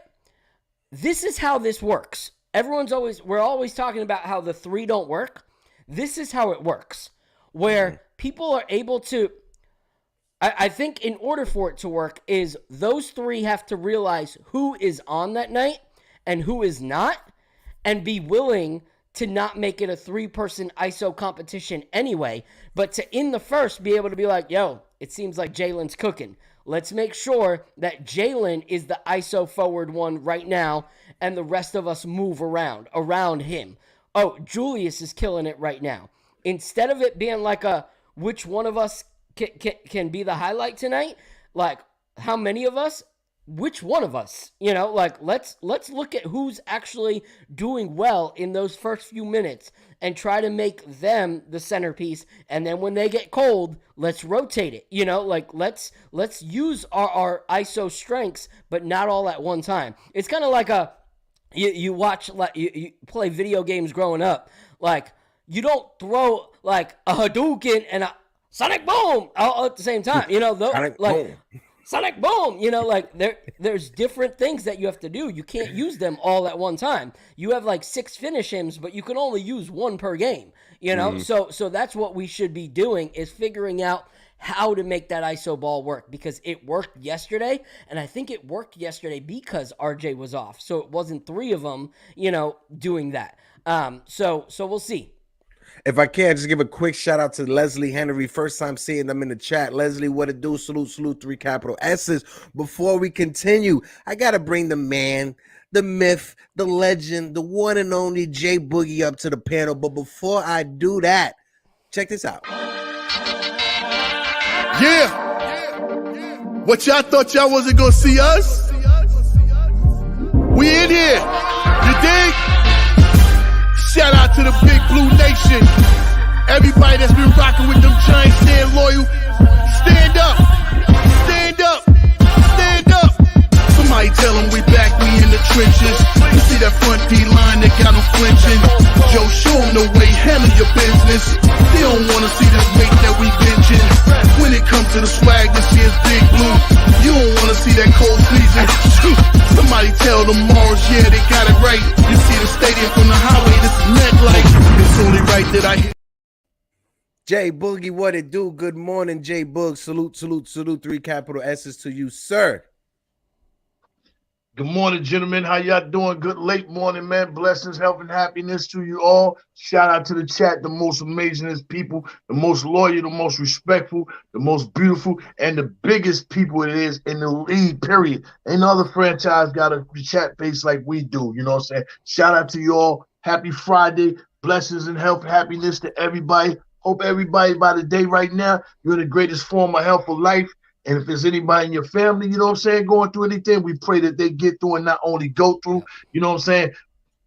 This is how this works. We're always talking about how the three don't work. This is how it works, where people are able to, I think in order for it to work is those three have to realize who is on that night and who is not, and be willing to not make it a 3-person ISO competition anyway, but to in the first be able to be like, yo, it seems like Jalen's cooking. Let's make sure that Jalen is the ISO forward one right now, and the rest of us move around him. Oh, Julius is killing it right now. Instead of it being like which one of us can be the highlight tonight, like how many of us, which one of us, let's look at who's actually doing well in those first few minutes and try to make them the centerpiece. And then when they get cold, let's rotate it, let's use our ISO strengths, but not all at one time. It's kind of like you watch, like you play video games growing up, like you don't throw like a Hadouken and a Sonic Boom all at the same time, Sonic Boom, there's different things that you have to do. You can't use them all at one time. You have like 6 finish-ins, but you can only use 1 per game, So that's what we should be doing, is figuring out how to make that ISO ball work, because it worked yesterday, and I think it worked yesterday because RJ was off. So it wasn't 3 of them, doing that. So we'll see. If I can, just give a quick shout out to Leslie Henry. First time seeing them in the chat. Leslie, what it do? Salute, 3 capital S's. Before we continue, I got to bring the man, the myth, the legend, the one and only J Boogie up to the panel. But before I do that, check this out. Yeah. What y'all thought y'all wasn't gonna see us? We in here. You dig? Shout out to the Big Blue Nation. Everybody that's been rocking with them Giants, staying loyal. Stand up. Stand up. Stand up. Somebody tell them we back, we in the trenches. You see that front D line that got them flinching. Joe, show them the way, handle your business. They don't want to see this weight that we benching. When it comes to the swag, this year's Big Blue. You don't want to see that cold season. Somebody tell them Mars, yeah, they got it right. You see the stadium from the highway, this is MetLife. It's only right that I hit. J Boogie, what it do? Good morning, J Boog. Salute, 3 capital S's to you, sir. Good morning, gentlemen. How y'all doing? Good late morning, man. Blessings, health, and happiness to you all. Shout out to the chat, the most amazingest people, the most loyal, the most respectful, the most beautiful, and the biggest people it is in the league, period. Ain't no other franchise got a chat base like we do, you know what I'm saying? Shout out to you all. Happy Friday. Blessings and health, happiness to everybody. Hope everybody by the day right now, you're in the greatest form of health of life. And if there's anybody in your family, you know what I'm saying, going through anything, we pray that they get through and not only go through, you know what I'm saying?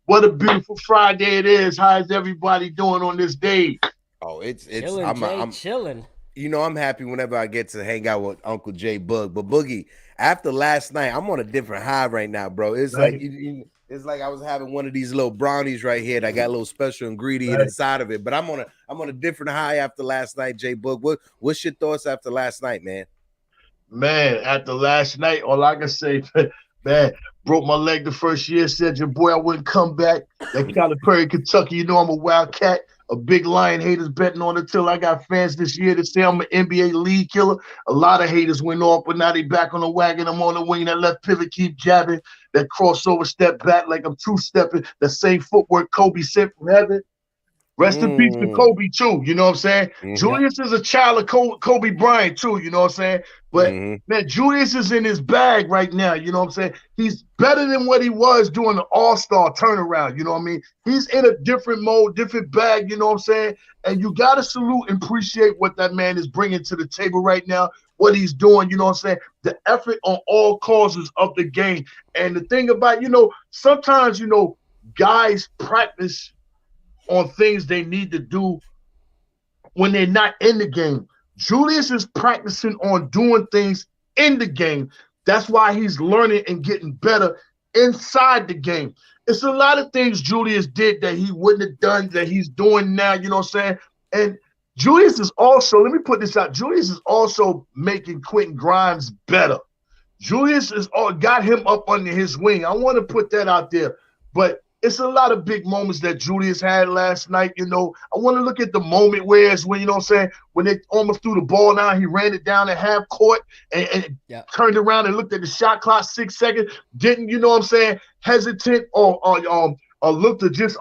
What a beautiful Friday it is. How is everybody doing on this day? Oh, it's chilling, I'm chilling. I'm happy whenever I get to hang out with Uncle J Boog. But Boogie, after last night, I'm on a different high right now, bro. It's right. Like it's like I was having one of these little brownies right here that got a little special ingredient inside of it. But I'm on a different high after last night, J Boog. What's your thoughts after last night, man? Man, after last night, all I can say, man, broke my leg the first year, said your boy I wouldn't come back. That Calipari, Kentucky, you know I'm a Wildcat, a big lion haters betting on it till I got fans this year that say I'm an NBA league killer. A lot of haters went off, but now they back on the wagon. I'm on the wing, that left pivot keep jabbing, that crossover step back like I'm two-stepping, the same footwork Kobe sent from heaven. Rest in peace to Kobe, too, you know what I'm saying? Mm-hmm. Julius is a child of Kobe Bryant, too, you know what I'm saying? But, man, Julius is in his bag right now, you know what I'm saying? He's better than what he was doing the All-Star turnaround, you know what I mean? He's in a different mode, different bag, you know what I'm saying? And you got to salute and appreciate what that man is bringing to the table right now, what he's doing, you know what I'm saying? The effort on all causes of the game. And the thing about, sometimes, guys practice on things they need to do when they're not in the game. Julius is practicing on doing things in the game. That's why he's learning and getting better inside the game. It's a lot of things Julius did that he wouldn't have done that he's doing now, you know what I'm saying? And Julius is also, let me put this out, Julius is also making Quentin Grimes better. Julius is got him up under his wing. I want to put that out there. But it's a lot of big moments that Julius had last night. You know, I want to look at the moment where it's when, you know what I'm saying, when they almost threw the ball down, he ran it down at half court and turned around and looked at the shot clock 6 seconds. Didn't, you know what I'm saying, hesitant or look to just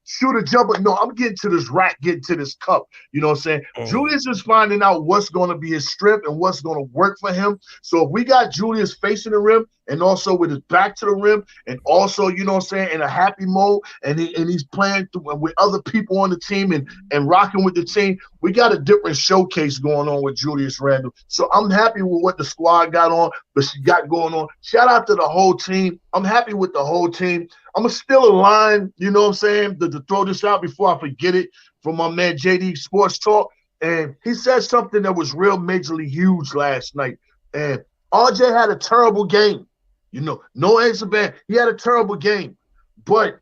shoot a jumper. No, I'm getting to this rack, getting to this cup. You know what I'm saying? Julius is finding out what's going to be his strength and what's going to work for him. So if we got Julius facing the rim and also with his back to the rim and also, you know what I'm saying, in a happy mode and he's playing with other people on the team and rocking with the team, we got a different showcase going on with Julius Randle. So I'm happy with what the squad got going on. Shout out to the whole team. I'm happy with the whole team. I'm still a line, you know what I'm saying, to throw this out before I forget it, from my man JD Sports Talk. And he said something that was real majorly huge last night. And RJ had a terrible game. You know, no answer bad. He had a terrible game. But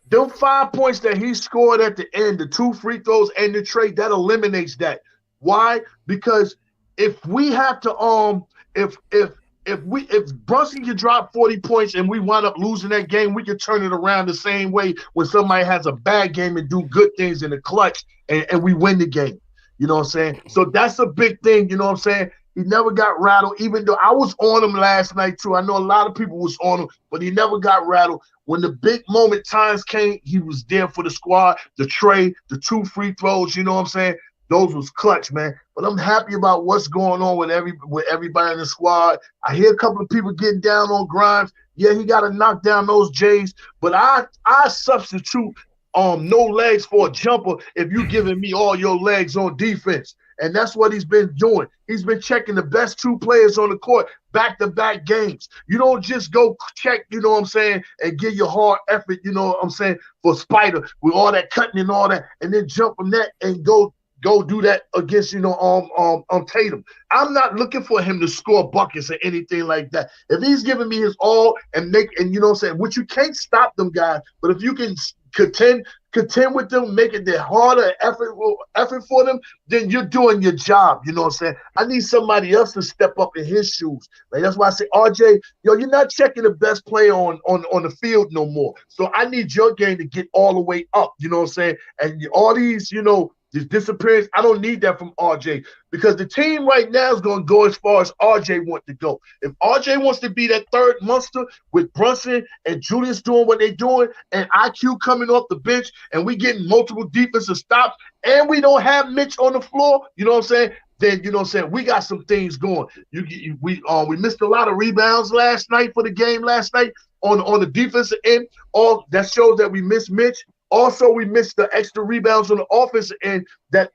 them 5 points that he scored at the end, the 2 free throws and the trade, that eliminates that. Why? Because if we have to if Brunson can drop 40 points and we wind up losing that game, we can turn it around the same way when somebody has a bad game and do good things in the clutch and we win the game. You know what I'm saying? So that's a big thing, you know what I'm saying? He never got rattled, even though I was on him last night too. I know a lot of people was on him, but he never got rattled. When the big moment times came, he was there for the squad, the trade, the 2 free throws, you know what I'm saying? Those was clutch, man. But I'm happy about what's going on with everybody in the squad. I hear a couple of people getting down on Grimes. Yeah, he got to knock down those J's. But I substitute no legs for a jumper if you giving me all your legs on defense. And that's what he's been doing. He's been checking the best 2 players on the court back-to-back games. You don't just go check, you know what I'm saying, and give your hard effort, you know what I'm saying, for Spider with all that cutting and all that, and then jump from that and go do that against, you know, Tatum. I'm not looking for him to score buckets or anything like that. If he's giving me his all and you know what I'm saying, which you can't stop them guys, but if you can contend with them, make it their harder effort for them, then you're doing your job. You know what I'm saying? I need somebody else to step up in his shoes. Like, that's why I say, RJ, you're not checking the best player on the field no more. So I need your game to get all the way up. You know what I'm saying? And all these, you know, this disappearance, I don't need that from RJ, because the team right now is going to go as far as RJ wants to go. If RJ wants to be that third monster with Brunson and Julius doing what they're doing and IQ coming off the bench and we getting multiple defensive stops and we don't have Mitch on the floor, you know what I'm saying? Then, you know what I'm saying, we got some things going. We missed a lot of rebounds last night for the game last night on the defensive end. All that shows that we missed Mitch. Also, we missed the extra rebounds on the offensive end that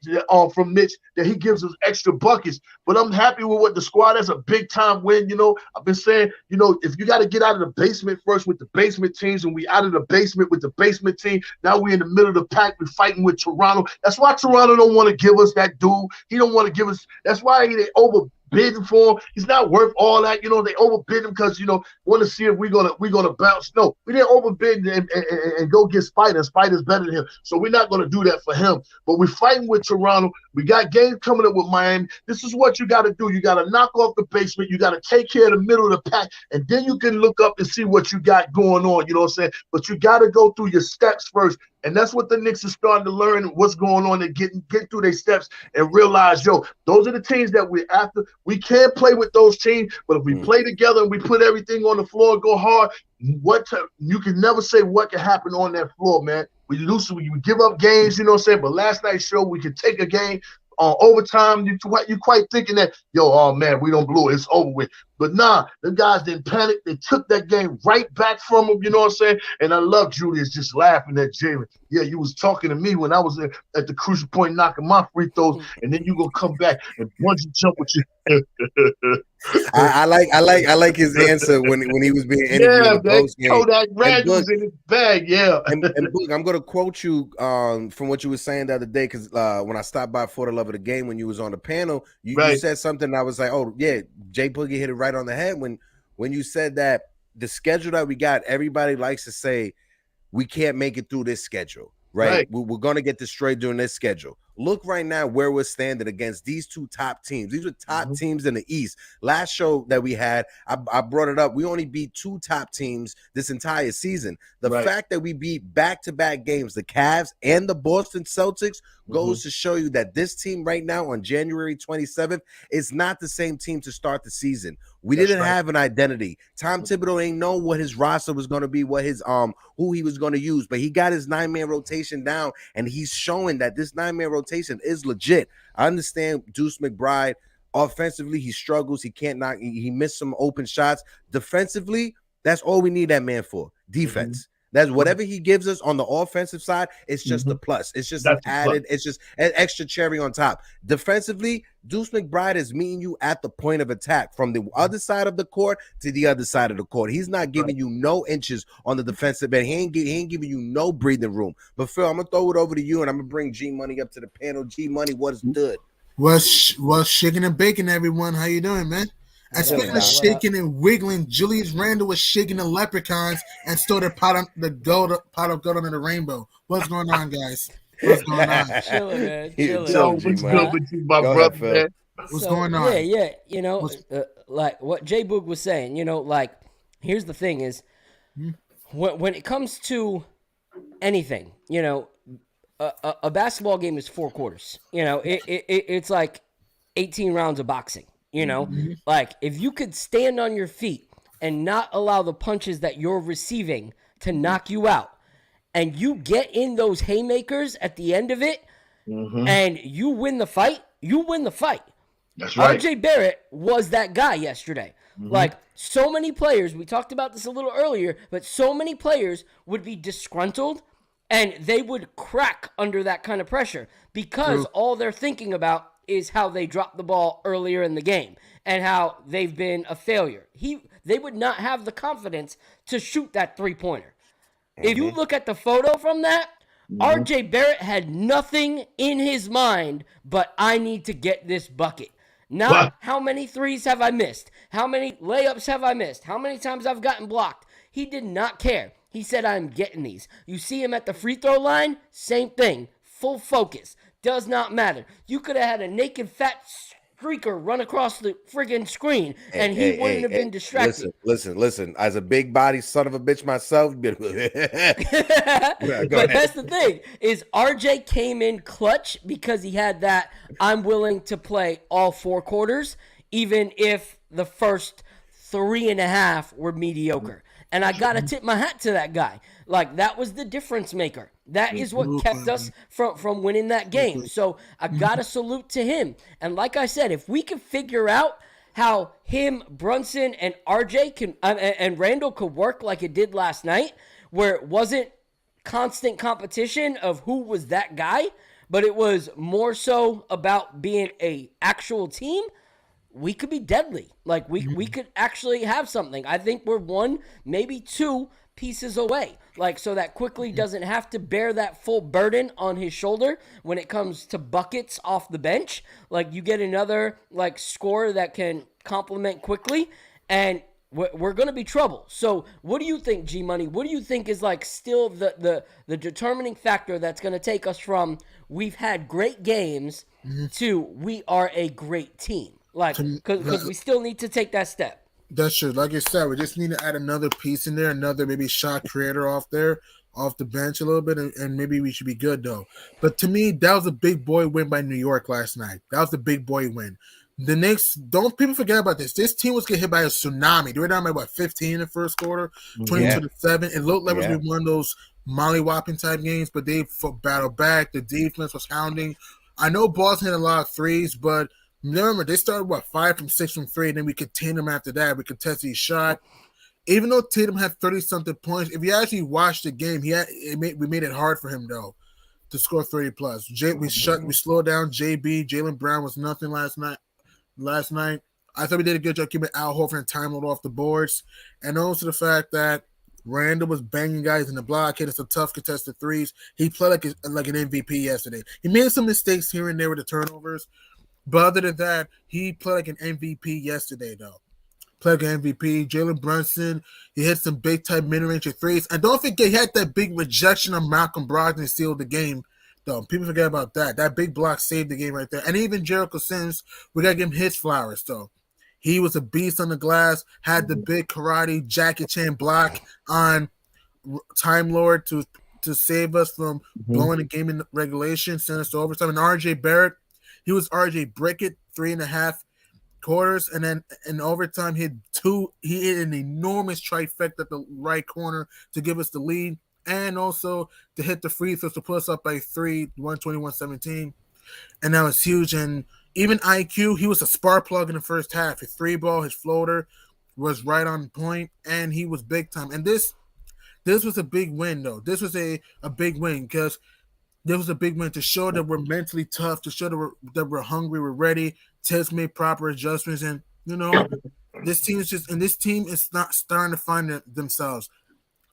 from Mitch, that he gives us extra buckets. But I'm happy with what the squad. That's a big-time win, you know. I've been saying, you know, if you got to get out of the basement first with the basement teams, and we out of the basement with the basement team, now we're in the middle of the pack. We're fighting with Toronto. That's why Toronto don't want to give us that dude. He don't want to give us – that's why they overbidding for him. He's not worth all that. You know, they overbid him because, you know, want to see if we're gonna bounce. No, we didn't overbid and go get Spider. Spider's better than him. So we're not going to do that for him. But we're fighting with Toronto. We got games coming up with Miami. This is what you got to do. You got to knock off the basement. You got to take care of the middle of the pack. And then you can look up and see what you got going on. You know what I'm saying? But you got to go through your steps first. And that's what the Knicks are starting to learn, what's going on, and get through their steps and realize, yo, those are the teams that we're after. We can't play with those teams, but if we play together and we put everything on the floor, go hard, you can never say what can happen on that floor, man. We lose, we give up games, you know what I'm saying? But last night's show, we could take a game overtime. You quite thinking that, yo, oh man, we don't blow it. It's over with. But nah, the guys didn't panic. They took that game right back from him, you know what I'm saying? And I love Julius just laughing at Jalen. Yeah, you was talking to me when I was at the crucial point knocking my free throws, and then you gonna come back and bungee jump with you. I like his answer when he was being interviewed in the post game. Kodak Brad was in his bag, yeah. and Book, I'm gonna quote you from what you were saying the other day, because when I stopped by for the love of the game when you was on the panel, you said something. And I was like, oh yeah, Jay Boogie hit it right on the head when you said that the schedule that we got, everybody likes to say we can't make it through this schedule, right? We're gonna get destroyed during this schedule. Look right now where we're standing against these two top teams. These are top teams in the East. Last show that we had, I brought it up. We only beat two top teams this entire season. The fact that we beat back-to-back games, the Cavs and the Boston Celtics, goes to show you that this team right now on January 27th is not the same team to start the season. We didn't have an identity. Tom Thibodeau ain't know what his roster was going to be, what his who he was going to use, but he got his 9-man rotation down, and he's showing that this 9-man rotation is legit. I understand Deuce McBride offensively, he struggles. He can't knock. He missed some open shots. Defensively, that's all we need that man for. Defense. That's whatever he gives us on the offensive side. It's just a plus. It's just an added. It's just an extra cherry on top. Defensively, Deuce McBride is meeting you at the point of attack from the other side of the court to the other side of the court. He's not giving you no inches on the defensive end. He ain't giving you no breathing room. But Phil, I'm gonna throw it over to you, and I'm gonna bring G Money up to the panel. G Money, what is good? What's shaking and baking, everyone? How you doing, man? And speaking of shaking and wiggling, Julius Randle was shaking the leprechauns and stole the pot of gold under the rainbow. What's going on, guys? What's going on? Chilling, man. What's good with you, my brother, man? What's going on? Yeah. You know, like what Jay Boog was saying, you know, like, here's the thing is, when it comes to anything, you know, a basketball game is 4 quarters. You know, it's like 18 rounds of boxing. You know, like if you could stand on your feet and not allow the punches that you're receiving to knock you out, and you get in those haymakers at the end of it, and you win the fight, you win the fight. That's right. RJ Barrett was that guy yesterday. Like, so many players, we talked about this a little earlier, but so many players would be disgruntled and they would crack under that kind of pressure because all they're thinking about is how they dropped the ball earlier in the game and how they've been a failure. They would not have the confidence to shoot that 3-pointer. If you look at the photo from that, RJ Barrett had nothing in his mind but I need to get this bucket. Not how many threes have I missed? How many layups have I missed? How many times I've gotten blocked? He did not care. He said, I'm getting these. You see him at the free throw line? Same thing. Full focus. Does not matter. You could have had a naked fat streaker run across the friggin' screen, and he wouldn't have been distracted. Listen. As a big body son of a bitch myself, but that's the thing is RJ came in clutch because he had that. I'm willing to play all 4 quarters, even if the first 3.5 were mediocre. And I gotta tip my hat to that guy. Like, that was the difference maker. That is what kept us from winning that game. So I gotta salute to him. And like I said, if we can figure out how him, Brunson, and RJ and Randall could work like it did last night, where it wasn't constant competition of who was that guy, but it was more so about being a actual team, we could be deadly. Like, we could actually have something. I think we're 1, maybe 2 pieces away. Like, so that Quickly doesn't have to bear that full burden on his shoulder when it comes to buckets off the bench. Like, you get another, like, scorer that can complement Quickly, and we're going to be trouble. So what do you think, G-Money? What do you think is, like, still the determining factor that's going to take us from we've had great games to we are a great team? Like, because we still need to take that step. That's true. Like I said, we just need to add another piece in there, another maybe shot creator off the bench a little bit, and maybe we should be good, though. But to me, that was a big boy win by New York last night. That was the big boy win. The Knicks, don't people forget about this. This team was getting hit by a tsunami. They were down by, 15 in the first quarter, 22-7. It looked like it was one of those molly-whopping type games, but they battled back. The defense was hounding. I know Boston had a lot of threes, but Remember, they started 5 from 6 from 3, and then we contained them after that. We contested his shot. Even though Tatum had 30-something points, if you actually watched the game, we made it hard for him though to score 30 plus. We slowed down JB. Jaylen Brown was nothing last night. I thought we did a good job keeping Al Horford and Time Lord off the boards, and also the fact that Randall was banging guys in the block, hitting some tough contested threes. He played like an MVP yesterday. He made some mistakes here and there with the turnovers, but other than that, he played like an MVP yesterday though. MVP, Jalen Brunson, he hit some big-time mid-range threes. And don't forget, he had that big rejection of Malcolm Brogdon sealed the game, though. People forget about that. That big block saved the game right there. And even Jericho Sims, we got to give him his flowers, though. He was a beast on the glass, had the big karate Jackie Chan block on Time Lord to save us from blowing the game in regulation, send us to overtime. And RJ Barrett, he was RJ Brickett, 3.5 quarters, and then in overtime he hit an enormous trifecta at the right corner to give us the lead, and also to hit the free throws to put us up by 3, 121-17, and that was huge. And even IQ, he was a spark plug in the first half. His 3-ball, his floater was right on point, and he was big time. And this was a big win though. This was a big win because this was a big win to show that we're mentally tough, to show that we're hungry, we're ready. Tibbs made proper adjustments, and this team is not starting to find themselves.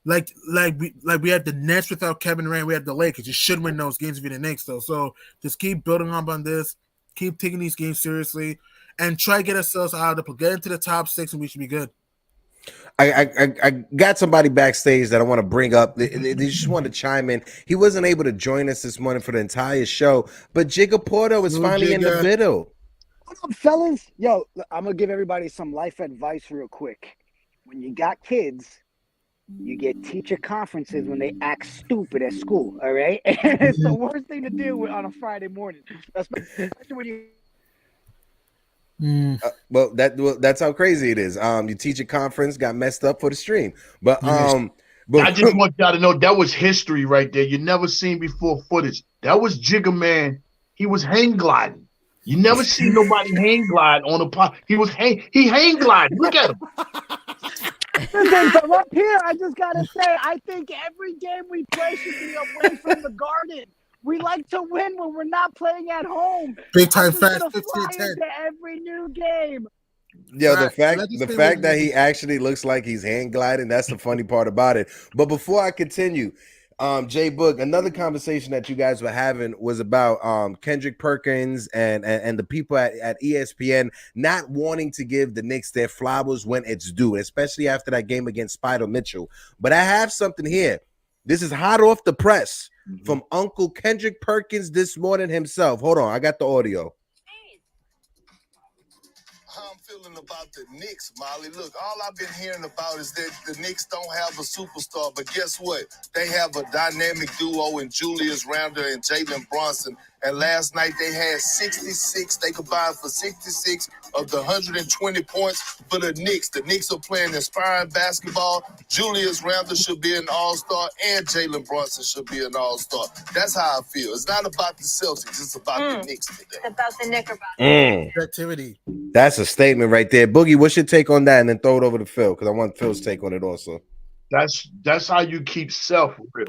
Like we had the Nets without Kevin Durant, we had the Lakers. You should win those games if you're the Knicks, though. So just keep building up on this, keep taking these games seriously, and try to get ourselves out of the get into the top 6, and we should be good. I got somebody backstage that I want to bring up. They just want to chime in. He wasn't able to join us this morning for the entire show, but Jigga Porto is finally in the middle. What up, fellas? Yo, I'm going to give everybody some life advice real quick. When you got kids, you get teacher conferences when they act stupid at school, all right? And it's the worst thing to do on a Friday morning, especially when you... Well, that's how crazy it is. Your teacher conference got messed up for the stream, but I just want y'all to know that was history right there. You never seen before footage. That was Jiggaman. He was hang gliding. You never see nobody hang glide on a pot. He hang gliding. Look at him. Listen, from up here, I just gotta say, I think every game we play should be away from the Garden. We like to win when we're not playing at home. Big time fast, 15-10. Every new game. Yeah, the fact that he actually looks like he's hang gliding, that's the funny part about it. But before I continue, Jay Book, another conversation that you guys were having was about Kendrick Perkins and the people at ESPN not wanting to give the Knicks their flowers when it's due, especially after that game against Spider Mitchell. But I have something here. This is hot off the press from Uncle Kendrick Perkins this morning himself. Hold on, I got the audio. How I'm feeling about the Knicks, Molly. Look, all I've been hearing about is that the Knicks don't have a superstar, but guess what? They have a dynamic duo in Julius Randle and Jalen Brunson. And last night they had 66. They combined for 66 of the 120 points for the Knicks. The Knicks are playing inspiring basketball. Julius Randle should be an all-star, and Jalen Brunson should be an all-star. That's how I feel. It's not about the Celtics. It's about the Knicks today. It's about the Knickerbockers. Activity. That's a statement right there. Boogie, what's your take on that? And then throw it over to Phil, because I want Phil's take on it also. That's how you keep self real.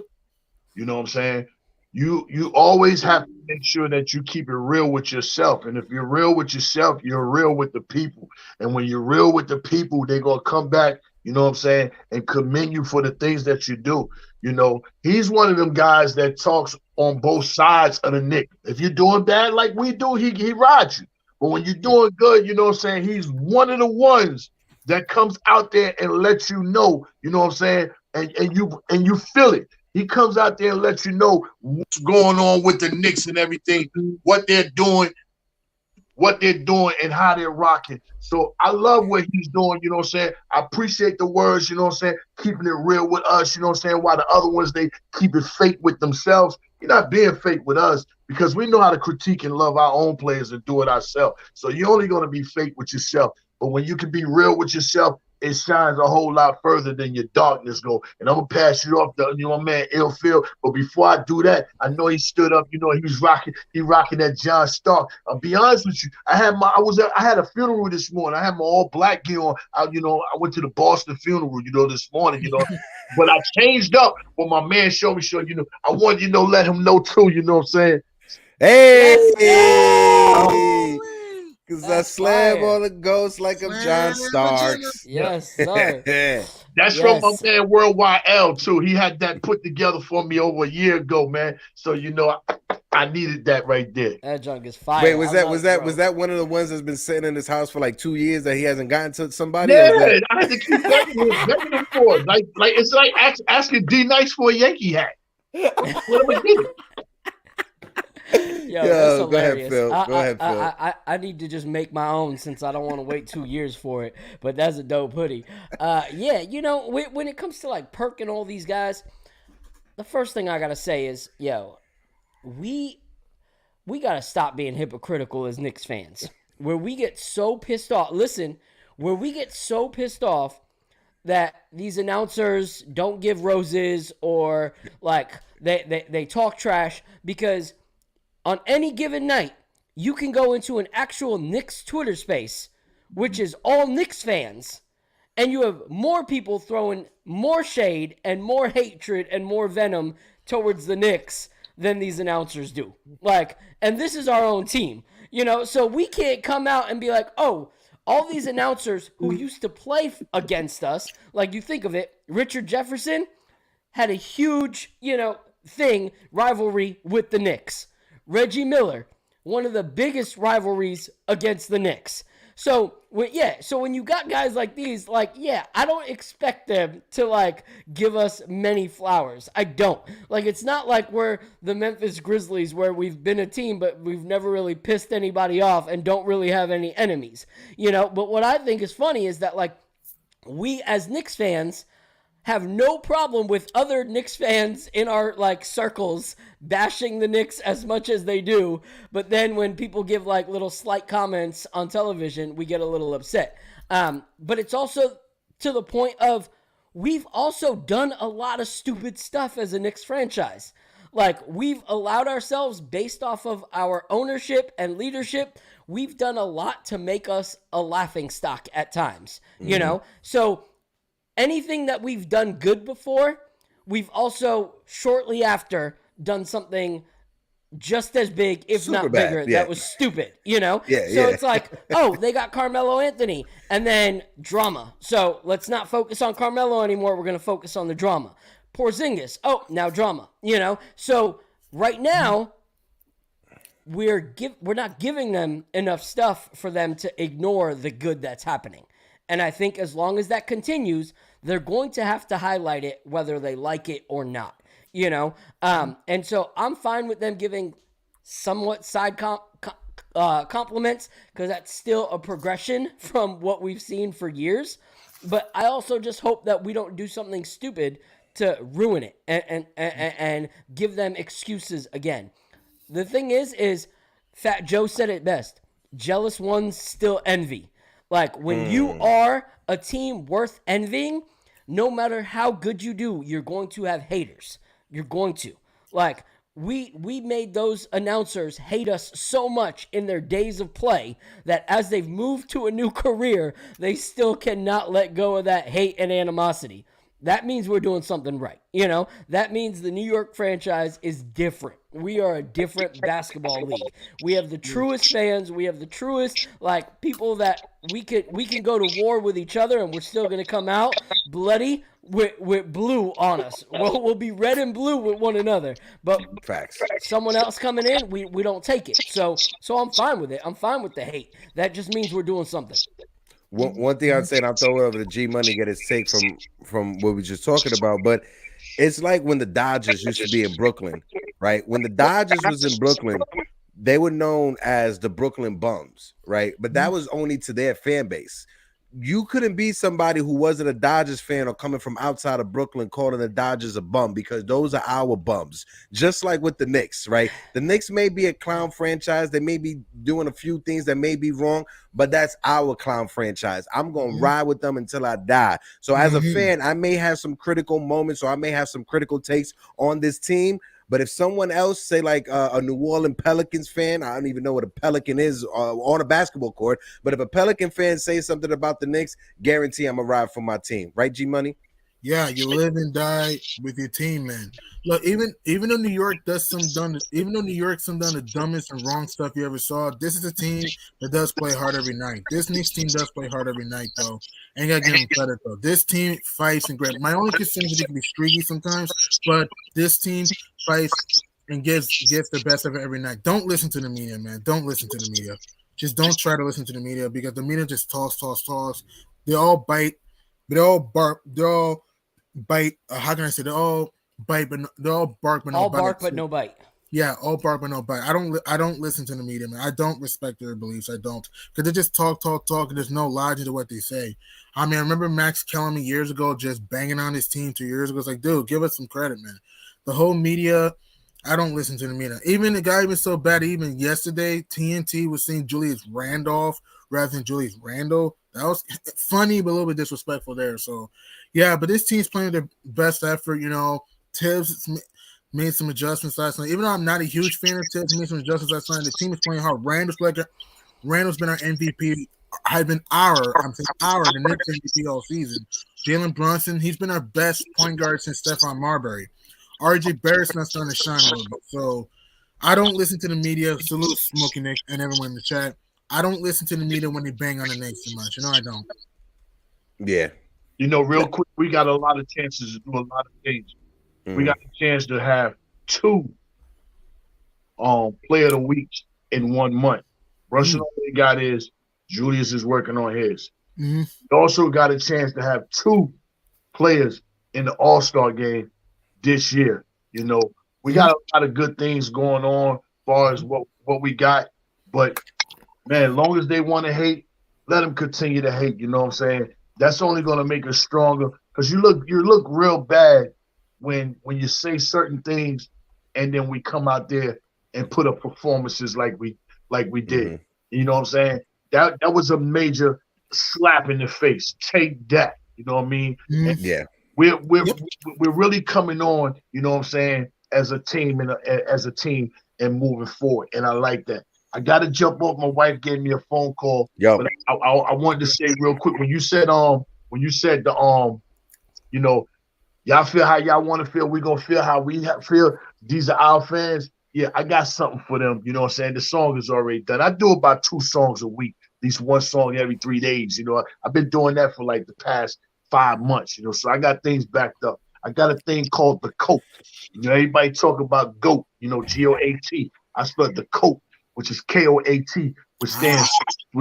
You know what I'm saying? You always have to make sure that you keep it real with yourself. And if you're real with yourself, you're real with the people. And when you're real with the people, they're going to come back, you know what I'm saying, and commend you for the things that you do. You know, he's one of them guys that talks on both sides of the Knicks. If you're doing bad like we do, he rides you. But when you're doing good, you know what I'm saying, he's one of the ones that comes out there and lets you know, you know what I'm saying, and you feel it. He comes out there and lets you know what's going on with the Knicks and everything, what they're doing, and how they're rocking. So I love what he's doing, you know what I'm saying? I appreciate the words, you know what I'm saying, keeping it real with us, you know what I'm saying, while the other ones, they keep it fake with themselves. You're not being fake with us because we know how to critique and love our own players and do it ourselves. So you're only going to be fake with yourself. But when you can be real with yourself, it shines a whole lot further than your darkness go. And I'm gonna pass you off to my man Illfield. But before I do that, I know he stood up. He was rocking that John Stark. I'll be honest with you. I had a funeral this morning. I had my all black gear on. I went to the Boston funeral, this morning. But I changed up when my man showed me. I wanted let him know too. You know what I'm saying? Hey. Because I slam on the ghost like I'm John Starks. Yes, sir. That's from my man Worldwide L too. He had that put together for me over a year ago, man. So I needed that right there. That junk is fire. Wait, was that one of the ones that's been sitting in his house for like 2 years that he hasn't gotten to somebody? Yeah, I had to keep begging him for it. Like it's like asking D Nice for a Yankee hat. What am I getting? Yo, go ahead, Phil. Go ahead, Phil. I need to just make my own since I don't want to wait 2 years for it. But that's a dope hoodie. When it comes to like Perk and all these guys, the first thing I gotta say is, we gotta stop being hypocritical as Knicks fans. Where we get so pissed off. Listen, where we get so pissed off that these announcers don't give roses or like they talk trash because on any given night, you can go into an actual Knicks Twitter space, which is all Knicks fans, and you have more people throwing more shade and more hatred and more venom towards the Knicks than these announcers do. And this is our own team, so we can't come out and be like, oh, all these announcers who used to play against us, like you think of it, Richard Jefferson had a huge, rivalry with the Knicks. Reggie Miller, one of the biggest rivalries against the Knicks. So when you got guys like these, I don't expect them to give us many flowers. I don't. It's not like we're the Memphis Grizzlies where we've been a team, but we've never really pissed anybody off and don't really have any enemies, But what I think is funny is that we as Knicks fans have no problem with other Knicks fans in our circles bashing the Knicks as much as they do, but then when people give little slight comments on television, we get a little upset. But it's also to the point of we've also done a lot of stupid stuff as a Knicks franchise. We've allowed ourselves, based off of our ownership and leadership, we've done a lot to make us a laughingstock at times, So anything that we've done good before, we've also shortly after done something just as big, if Super not bad, bigger, yeah. that was stupid, So it's oh, they got Carmelo Anthony, and then drama. So let's not focus on Carmelo anymore. We're going to focus on the drama. Porzingis, oh, now drama, So right now, we're not giving them enough stuff for them to ignore the good that's happening. And I think as long as that continues, they're going to have to highlight it whether they like it or not, And so I'm fine with them giving somewhat side compliments because that's still a progression from what we've seen for years. But I also just hope that we don't do something stupid to ruin it and give them excuses again. The thing is Fat Joe said it best. Jealous ones still envy. When you are a team worth envying, no matter how good you do, you're going to have haters. You're going to. We made those announcers hate us so much in their days of play that as they've moved to a new career, they still cannot let go of that hate and animosity. That means we're doing something right. That means the New York franchise is different. We are a different basketball league. We have the truest fans. We have the truest people that we can go to war with each other and we're still going to come out bloody with blue on us. We'll be red and blue with one another. But Facts. Someone else coming in, we don't take it. So I'm fine with it. I'm fine with the hate. That just means we're doing something. One thing I'd say, and I'll throw it over to G Money, get his take from what we were just talking about, but it's like when the Dodgers used to be in Brooklyn, right? When the Dodgers was in Brooklyn, they were known as the Brooklyn Bums, right? But that was only to their fan base. you couldn't be somebody who wasn't a Dodgers fan or coming from outside of Brooklyn calling the Dodgers a bum, because those are our bums. Just like with the Knicks, right? The Knicks may be a clown franchise. They may be doing a few things that may be wrong, but that's our clown franchise. I'm going to ride with them until I die. So as a fan, I may have some critical moments, or I may have some critical takes on this team. But if someone else, say like a New Orleans Pelicans fan, I don't even know what a Pelican is on a basketball court, but if a Pelican fan says something about the Knicks, guarantee I'm going to ride for my team. Right, G-Money? Yeah, you live and die with your team, man. Look, even though New York does even though New York's done the dumbest and wrong stuff you ever saw, this is a team that does play hard every night. This Knicks team does play hard every night, though. Ain't gotta give them credit though. This team fights and great. My only concern is they can be streaky sometimes, but this team fights and gives the best of it every night. Don't listen to the media, man. Don't listen to the media. Just don't try to listen to the media, because the media just toss. They all bite. They all bark. They all bite. How can I say? They all bite, but they all bark, but no bite. All bark, but no bite. Yeah, all bark, but no bite. I don't listen to the media, man. I don't respect their beliefs. I don't, because they just talk, and there's no logic to what they say. I mean, I remember Max Kellerman years ago just banging on his team 2 years ago. It's like, dude, give us some credit, man. The whole media, I don't listen to the media. Even the guy, even so bad, even yesterday, TNT was saying Julius Randolph rather than Julius Randle. That was funny, but a little bit disrespectful there. So, yeah, but this team's playing their best effort. You know, Tibbs made some adjustments last night. Even though I'm not a huge fan of Tibbs, made some adjustments last night. The team is playing hard. Randall's been our MVP. The Knicks MVP all season. Jalen Brunson, he's been our best point guard since Stephon Marbury. RJ Barrett's not starting to shine a little bit. So I don't listen to the media. Salute Smokey Nick and everyone in the chat. I don't listen to the media when they bang on the Knicks too much. You know, I don't. Yeah. You know, real quick, we got a lot of chances to do a lot of things. We got a chance to have 2 player of the week in 1 month. Russell only got his. Julius is working on his. We also got a chance to have 2 players in the All-Star game this year. You know, we got a lot of good things going on as far as what we got. But, man, as long as they want to hate, let them continue to hate. You know what I'm saying? That's only going to make us stronger, because you look real bad when you say certain things and then we come out there and put up performances like we did. You know what I'm saying? That was a major slap in the face. Take that. You know what I mean? Yeah. We're really coming on, you know what I'm saying, as a team and moving forward. And I like that. I gotta jump off. My wife gave me a phone call. But I wanted to say real quick, when you said you know, y'all feel how y'all want to feel, we gonna feel how we feel. These are our fans. Yeah, I got something for them. You know what I'm saying? The song is already done. I do about 2 songs a week, at least 1 song every 3 days. You know, I've been doing that for like the past 5 months, you know, so I got things backed up. I got a thing called the COAT. You know, everybody talk about GOAT, you know, GOAT. I spelled the COAT, which is KOAT, which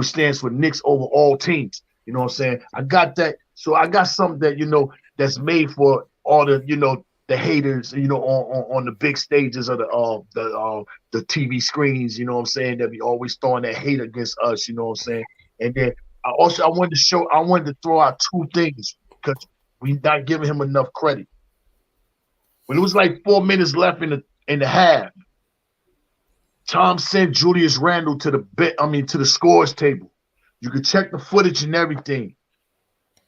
stands for Knicks over all teams. You know what I'm saying? I got that. So I got something that, you know, that's made for all the, you know, the haters, you know, on the big stages of the TV screens, you know what I'm saying, that be always throwing that hate against us, you know what I'm saying? And then I wanted to throw out 2 things, because we not giving him enough credit. When it was like 4 minutes left in the half, Tom sent Julius Randle to the scores table. You could check the footage and everything.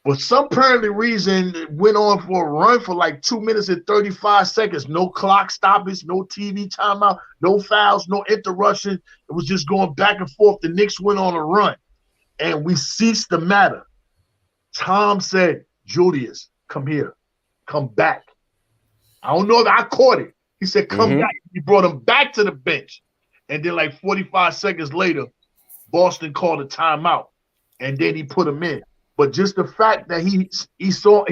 For some apparently reason, it went on for a run for like 2 minutes and 35 seconds. No clock stoppage, no TV timeout, no fouls, no interruption. It was just going back and forth. The Knicks went on a run, and we ceased the matter. Tom said, Julius, come here. Come back. I don't know if I caught it. He said, come back. He brought him back to the bench. And then like 45 seconds later, Boston called a timeout, and then he put him in. But just the fact that he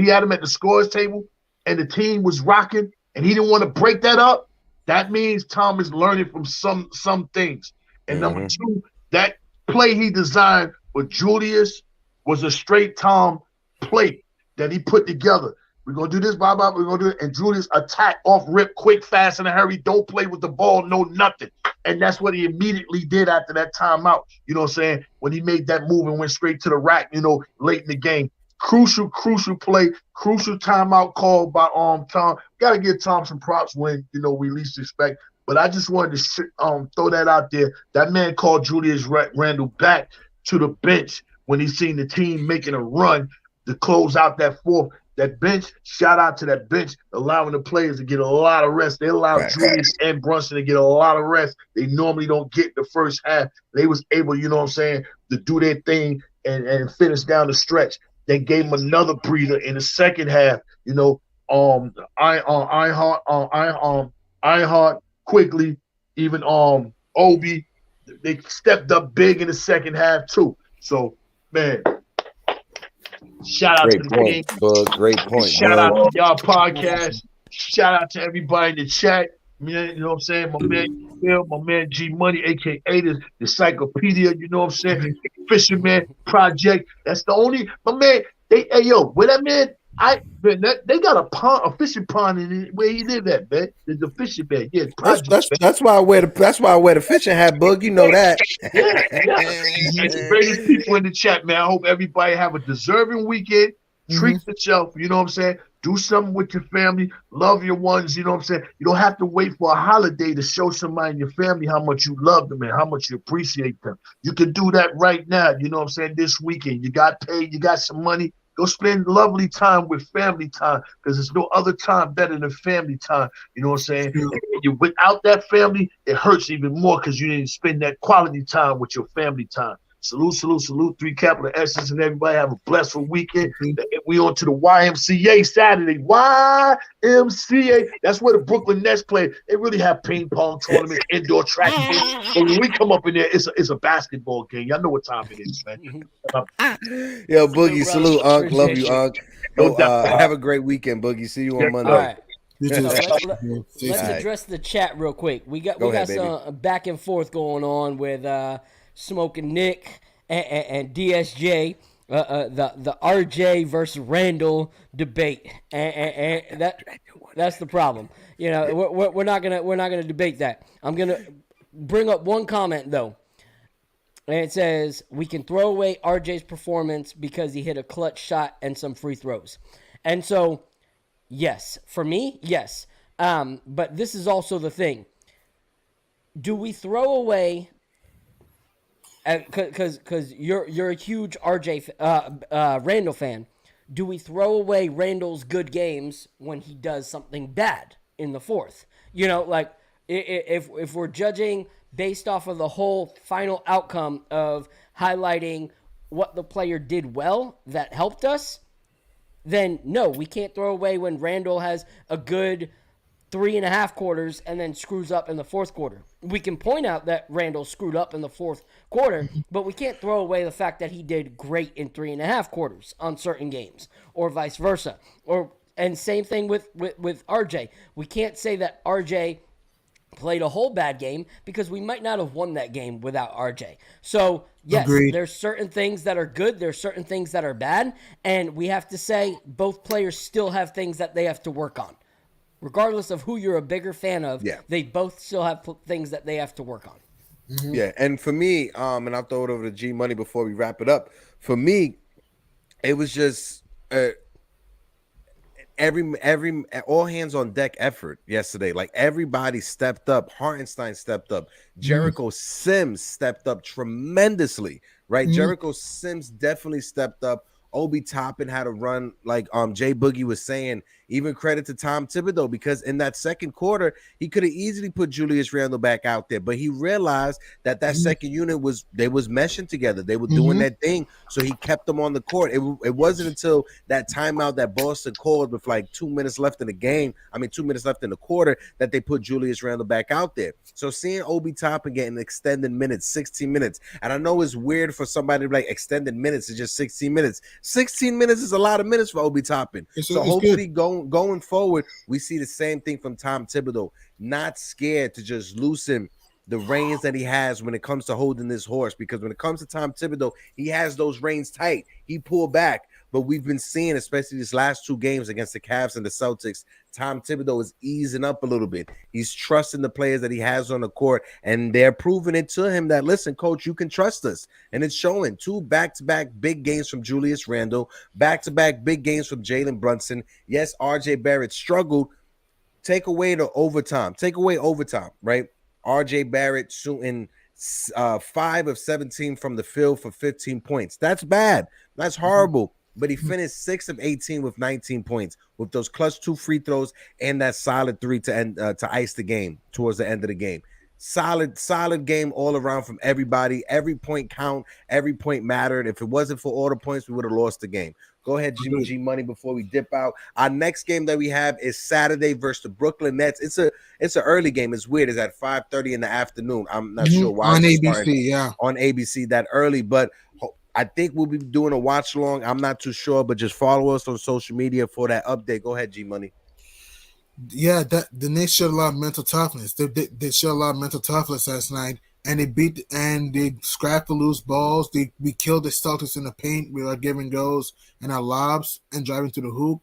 had him at the scores table and the team was rocking and he didn't want to break that up, that means Tom is learning from some things. And number 2, that play he designed with Julius was a straight Tom play that he put together. We're going to do this, blah, blah, we're going to do it. And Julius attack off rip, quick, fast, in a hurry. Don't play with the ball, no nothing. And that's what he immediately did after that timeout. You know what I'm saying? When he made that move and went straight to the rack, you know, late in the game. Crucial play, crucial timeout call by Tom. Got to give Tom some props when, you know, we least expect. But I just wanted to throw that out there. That man called Julius Randle back to the bench when he seen the team making a run to close out that fourth. That bench, shout out to that bench, allowing the players to get a lot of rest. They allowed Julius and Brunson to get a lot of rest. They normally don't get the first half. They was able, you know what I'm saying, to do their thing and finish down the stretch. They gave him another breather in the second half. You know, Ironheart, quickly, even Obi, they stepped up big in the second half too. So, man, shout out to the team. Great point. Shout out to y'all podcast. Shout out to everybody in the chat. Man, you know what I'm saying? My man Phil, my man G Money, aka the Encyclopedia, you know what I'm saying? Fisherman Project. That's the only my man. Hey yo, where that man? They got a pond, a fishing pond in it, where he live at, man. There's a fishing bed. Yeah, that's why I wear the fishing hat, Boog. You know that. Yeah. And the greatest people in the chat, man. I hope everybody have a deserving weekend. Treat yourself, you know what I'm saying? Do something with your family. Love your ones, you know what I'm saying? You don't have to wait for a holiday to show somebody in your family how much you love them and how much you appreciate them. You can do that right now, you know what I'm saying, this weekend. You got paid, you got some money. Go spend lovely time with family time, because there's no other time better than family time. You know what I'm saying? And without that family, it hurts even more because you didn't spend that quality time with your family time. Salute, 3 capital S's, and everybody have a blessed weekend. We on to the YMCA Saturday. YMCA. That's where the Brooklyn Nets play. They really have ping pong tournaments, indoor track. But when we come up in there, it's a basketball game. Y'all know what time it is, man. Yo, Boogie, salute, Unc. Love you, Unc. Have a great weekend, Boogie. See you on Monday. All right. Let's address the chat real quick. We got some back and forth going on with Smoking Nick and DSJ, the RJ versus Randall debate, and that's the problem. You know, we're not gonna debate that. I'm gonna bring up one comment though, and it says we can throw away RJ's performance because he hit a clutch shot and some free throws, and so yes, for me, yes. But this is also the thing: do we throw away? Because you're a huge Randall fan. Do we throw away Randall's good games when he does something bad in the fourth? You know, like if we're judging based off of the whole final outcome of highlighting what the player did well that helped us, then no, we can't throw away when Randall has a good 3.5 quarters and then screws up in the fourth quarter. We can point out that Randall screwed up in the fourth quarter, but we can't throw away the fact that he did great in 3.5 quarters on certain games, or vice versa. And same thing with RJ. We can't say that RJ played a whole bad game because we might not have won that game without RJ. So, yes, there's certain things that are good, there's certain things that are bad, and we have to say both players still have things that they have to work on. Regardless of who you're a bigger fan of, they both still have things that they have to work on. Mm-hmm. Yeah, and for me, and I'll throw it over to G Money before we wrap it up. For me, it was just every all hands on deck effort yesterday. Like everybody stepped up. Hartenstein stepped up. Jericho Sims stepped up tremendously. Right, Jericho Sims definitely stepped up. Obi Toppin had a run, like Jay Boogie was saying. Even credit to Tom Thibodeau, because in that second quarter, he could have easily put Julius Randle back out there, but he realized that second unit was meshing together. They were doing that thing, so he kept them on the court. It wasn't until that timeout that Boston called with like 2 minutes left in the game, 2 minutes left in the quarter, that they put Julius Randle back out there. So seeing Obi Toppin getting extended minutes, 16 minutes, and I know it's weird for somebody to be like extended minutes is just 16 minutes. 16 minutes is a lot of minutes for Obi Toppin. So hopefully going forward, we see the same thing from Tom Thibodeau, not scared to just loosen the reins that he has when it comes to holding this horse, because when it comes to Tom Thibodeau, he has those reins tight. He pulled back. But we've been seeing, especially these last 2 games against the Cavs and the Celtics, Tom Thibodeau is easing up a little bit. He's trusting the players that he has on the court, and they're proving it to him that, listen, coach, you can trust us. And it's showing. 2 back-to-back big games from Julius Randle, back-to-back big games from Jalen Brunson. Yes, RJ Barrett struggled. Take away overtime, right? RJ Barrett shooting 5 of 17 from the field for 15 points. That's bad. That's horrible. But he finished 6 of 18 with 19 points with those clutch 2 free throws and that solid 3 to end to ice the game towards the end of the game. Solid game all around from everybody. Every point count, every point mattered. If it wasn't for all the points, we would have lost the game. Go ahead, Jimmy G Money, before we dip out. Our next game that we have is Saturday versus the Brooklyn Nets. It's an early game. It's weird. It's at 5:30 in the afternoon. I'm not sure why. On ABC, yeah. On ABC that early, but I think we'll be doing a watch along. I'm not too sure, but just follow us on social media for that update. Go ahead, G Money. Yeah, the Knicks showed a lot of mental toughness. They showed a lot of mental toughness last night, and they scrapped the loose balls. We killed the Celtics in the paint with our giving goals and our lobs and driving to the hoop,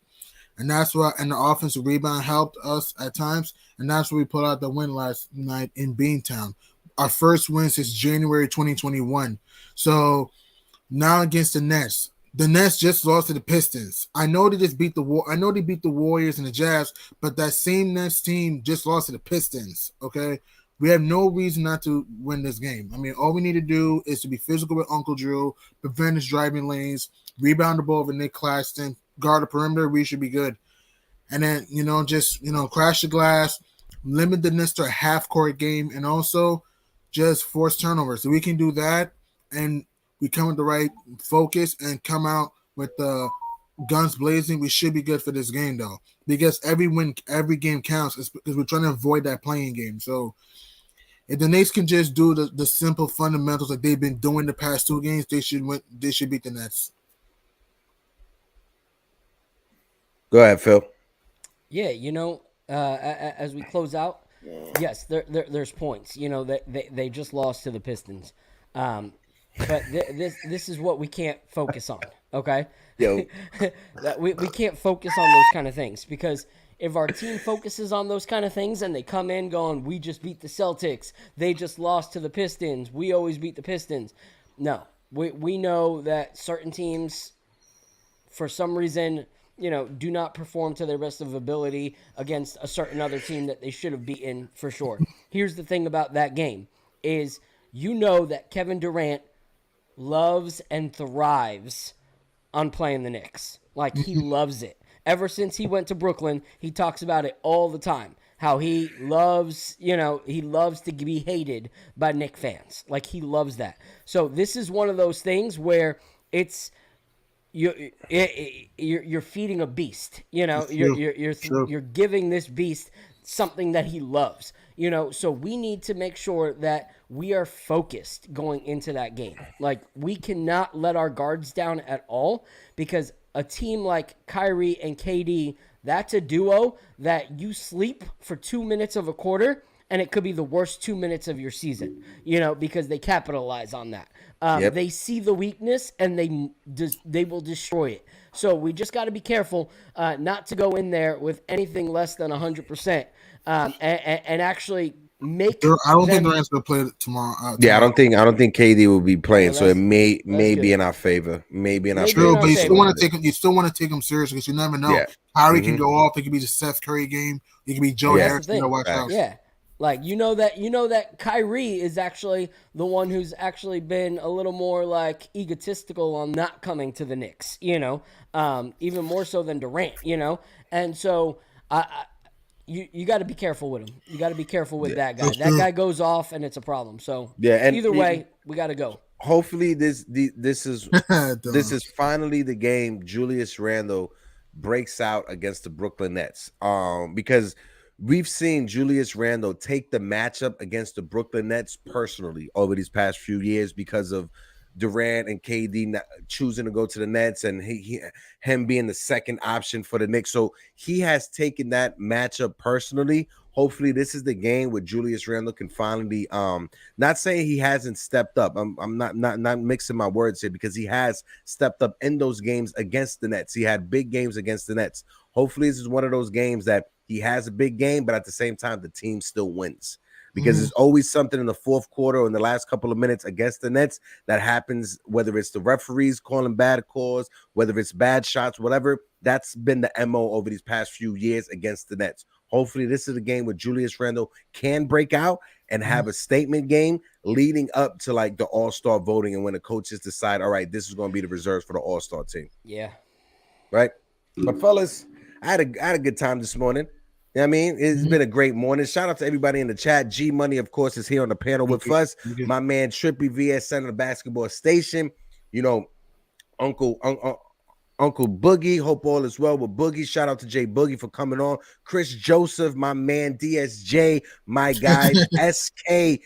and that's why. And the offensive rebound helped us at times, and that's where we put out the win last night in Beantown. Our first win since January 2021. So now against the Nets. The Nets just lost to the Pistons. I know they beat the Warriors and the Jazz, but that same Nets team just lost to the Pistons. Okay, we have no reason not to win this game. I mean, all we need to do is to be physical with Uncle Drew, prevent his driving lanes, rebound the ball with Nick Claxton, guard the perimeter. We should be good. And then just crash the glass, limit the Nets to a half court game, and also just force turnovers. So we can do that, and we come with the right focus and come out with the guns blazing. We should be good for this game, though, because every game counts, because we're trying to avoid that playing game. So if the Knicks can just do the simple fundamentals that they've been doing the past 2 games, they should win. They should beat the Nets. Go ahead, Phil. Yeah, as we close out, yes, there's points. They just lost to the Pistons. But this is what we can't focus on, okay? Yo. we can't focus on those kind of things, because if our team focuses on those kind of things and they come in going, we just beat the Celtics, they just lost to the Pistons, we always beat the Pistons. No, we know that certain teams, for some reason, do not perform to their best of ability against a certain other team that they should have beaten for sure. Here's the thing about that game is that Kevin Durant loves and thrives on playing the Knicks. Like, he loves it. Ever since he went to Brooklyn, he talks about it all the time. How he loves, he loves to be hated by Knicks fans. Like, he loves that. So this is one of those things where it's you're feeding a beast. You're giving this beast something that he loves. So we need to make sure that we are focused going into that game. Like, we cannot let our guards down at all, because a team like Kyrie and KD, that's a duo that you sleep for 2 minutes of a quarter, and it could be the worst 2 minutes of your season, because they capitalize on that. They see the weakness, and they will destroy it. So we just got to be careful not to go in there with anything less than 100%. And actually make. I don't think Durant's gonna play tomorrow. Yeah, I don't think KD will be playing, so it may be in our favor. Maybe in our favor. But you still want to take him seriously, because you never know. Yeah. Kyrie can go off. It could be the Seth Curry game. It could be Joe Harris. Watch out. Yeah. Like, that Kyrie is actually the one who's actually been a little more like egotistical on not coming to the Knicks, even more so than Durant, and so You got to be careful with him. You got to be careful with that guy. That guy goes off, and it's a problem. So and either way, we got to go. Hopefully, this is finally the game Julius Randle breaks out against the Brooklyn Nets. Because we've seen Julius Randle take the matchup against the Brooklyn Nets personally over these past few years, because of Durant and KD choosing to go to the Nets, and him being the second option for the Knicks. So he has taken that matchup personally. Hopefully, this is the game where Julius Randle can finally, not saying he hasn't stepped up. I'm not mixing my words here, because he has stepped up in those games against the Nets. He had big games against the Nets. Hopefully, this is one of those games that he has a big game, but at the same time, the team still wins. Because there's always something in the fourth quarter or in the last couple of minutes against the Nets that happens, whether it's the referees calling bad calls, whether it's bad shots, whatever. That's been the MO over these past few years against the Nets. Hopefully, this is a game where Julius Randle can break out and have a statement game leading up to like the All-Star voting, and when the coaches decide, all right, this is going to be the reserves for the All-Star team. Yeah. Right? But fellas, I had a good time this morning. You know what I mean? It's been a great morning. Shout out to everybody in the chat. G Money, of course, is here on the panel with us. My man Trippy VS Center Basketball Station. You know, Uncle Boogie. Hope all is well with Boogie. Shout out to Jay Boogie for coming on. Chris Joseph, my man DSJ, my guy SK,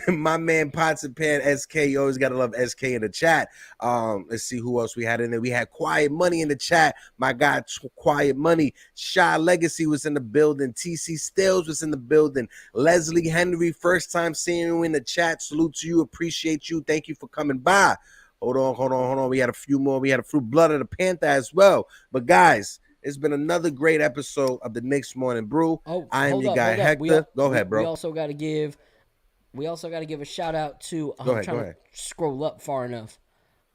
my man Pots and Pan SK. You always gotta love SK in the chat. Let's see who else we had in there. We had Quiet Money in the chat. My guy Quiet Money. Shy Legacy was in the building. TC Stills was in the building. Leslie Henry, first time seeing you in the chat. Salute to you. Appreciate you. Thank you for coming by. Hold on. We had a few more. We had a Fruit Blood of the Panther as well. But guys, it's been another great episode of the Knicks Morning Brew. I am your guy Hector. Go ahead, bro. We also got to give a shout out to. Go ahead. To scroll up far enough.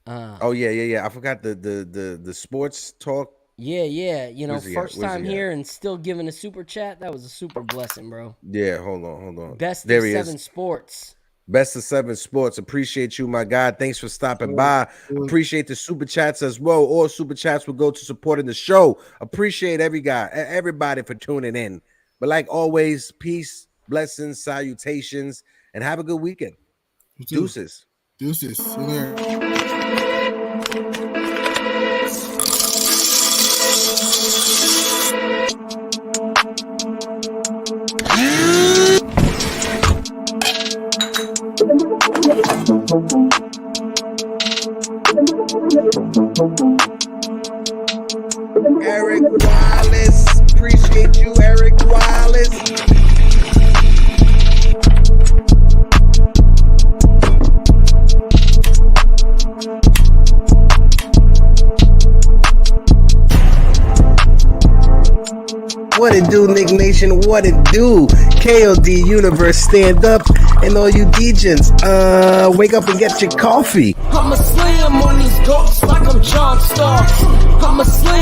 Yeah. I forgot the sports talk. Yeah. You know, first time here and still giving a super chat. That was a super blessing, bro. Yeah, hold on. Best of 7 Sports. Best of 7 Sports. Appreciate you, my guy. Thanks for stopping by. Appreciate the super chats as well. All super chats will go to supporting the show. Appreciate everybody for tuning in. But like always, peace, blessings, salutations, and have a good weekend. Deuces. See you there. Eric Wallace, appreciate you, Eric Wallace. What it do, Nick Nation? What it do? KOD Universe, stand up, and all you DJs, wake up and get your coffee. I'ma slam on these goats like I'm John Starks. I'ma slam.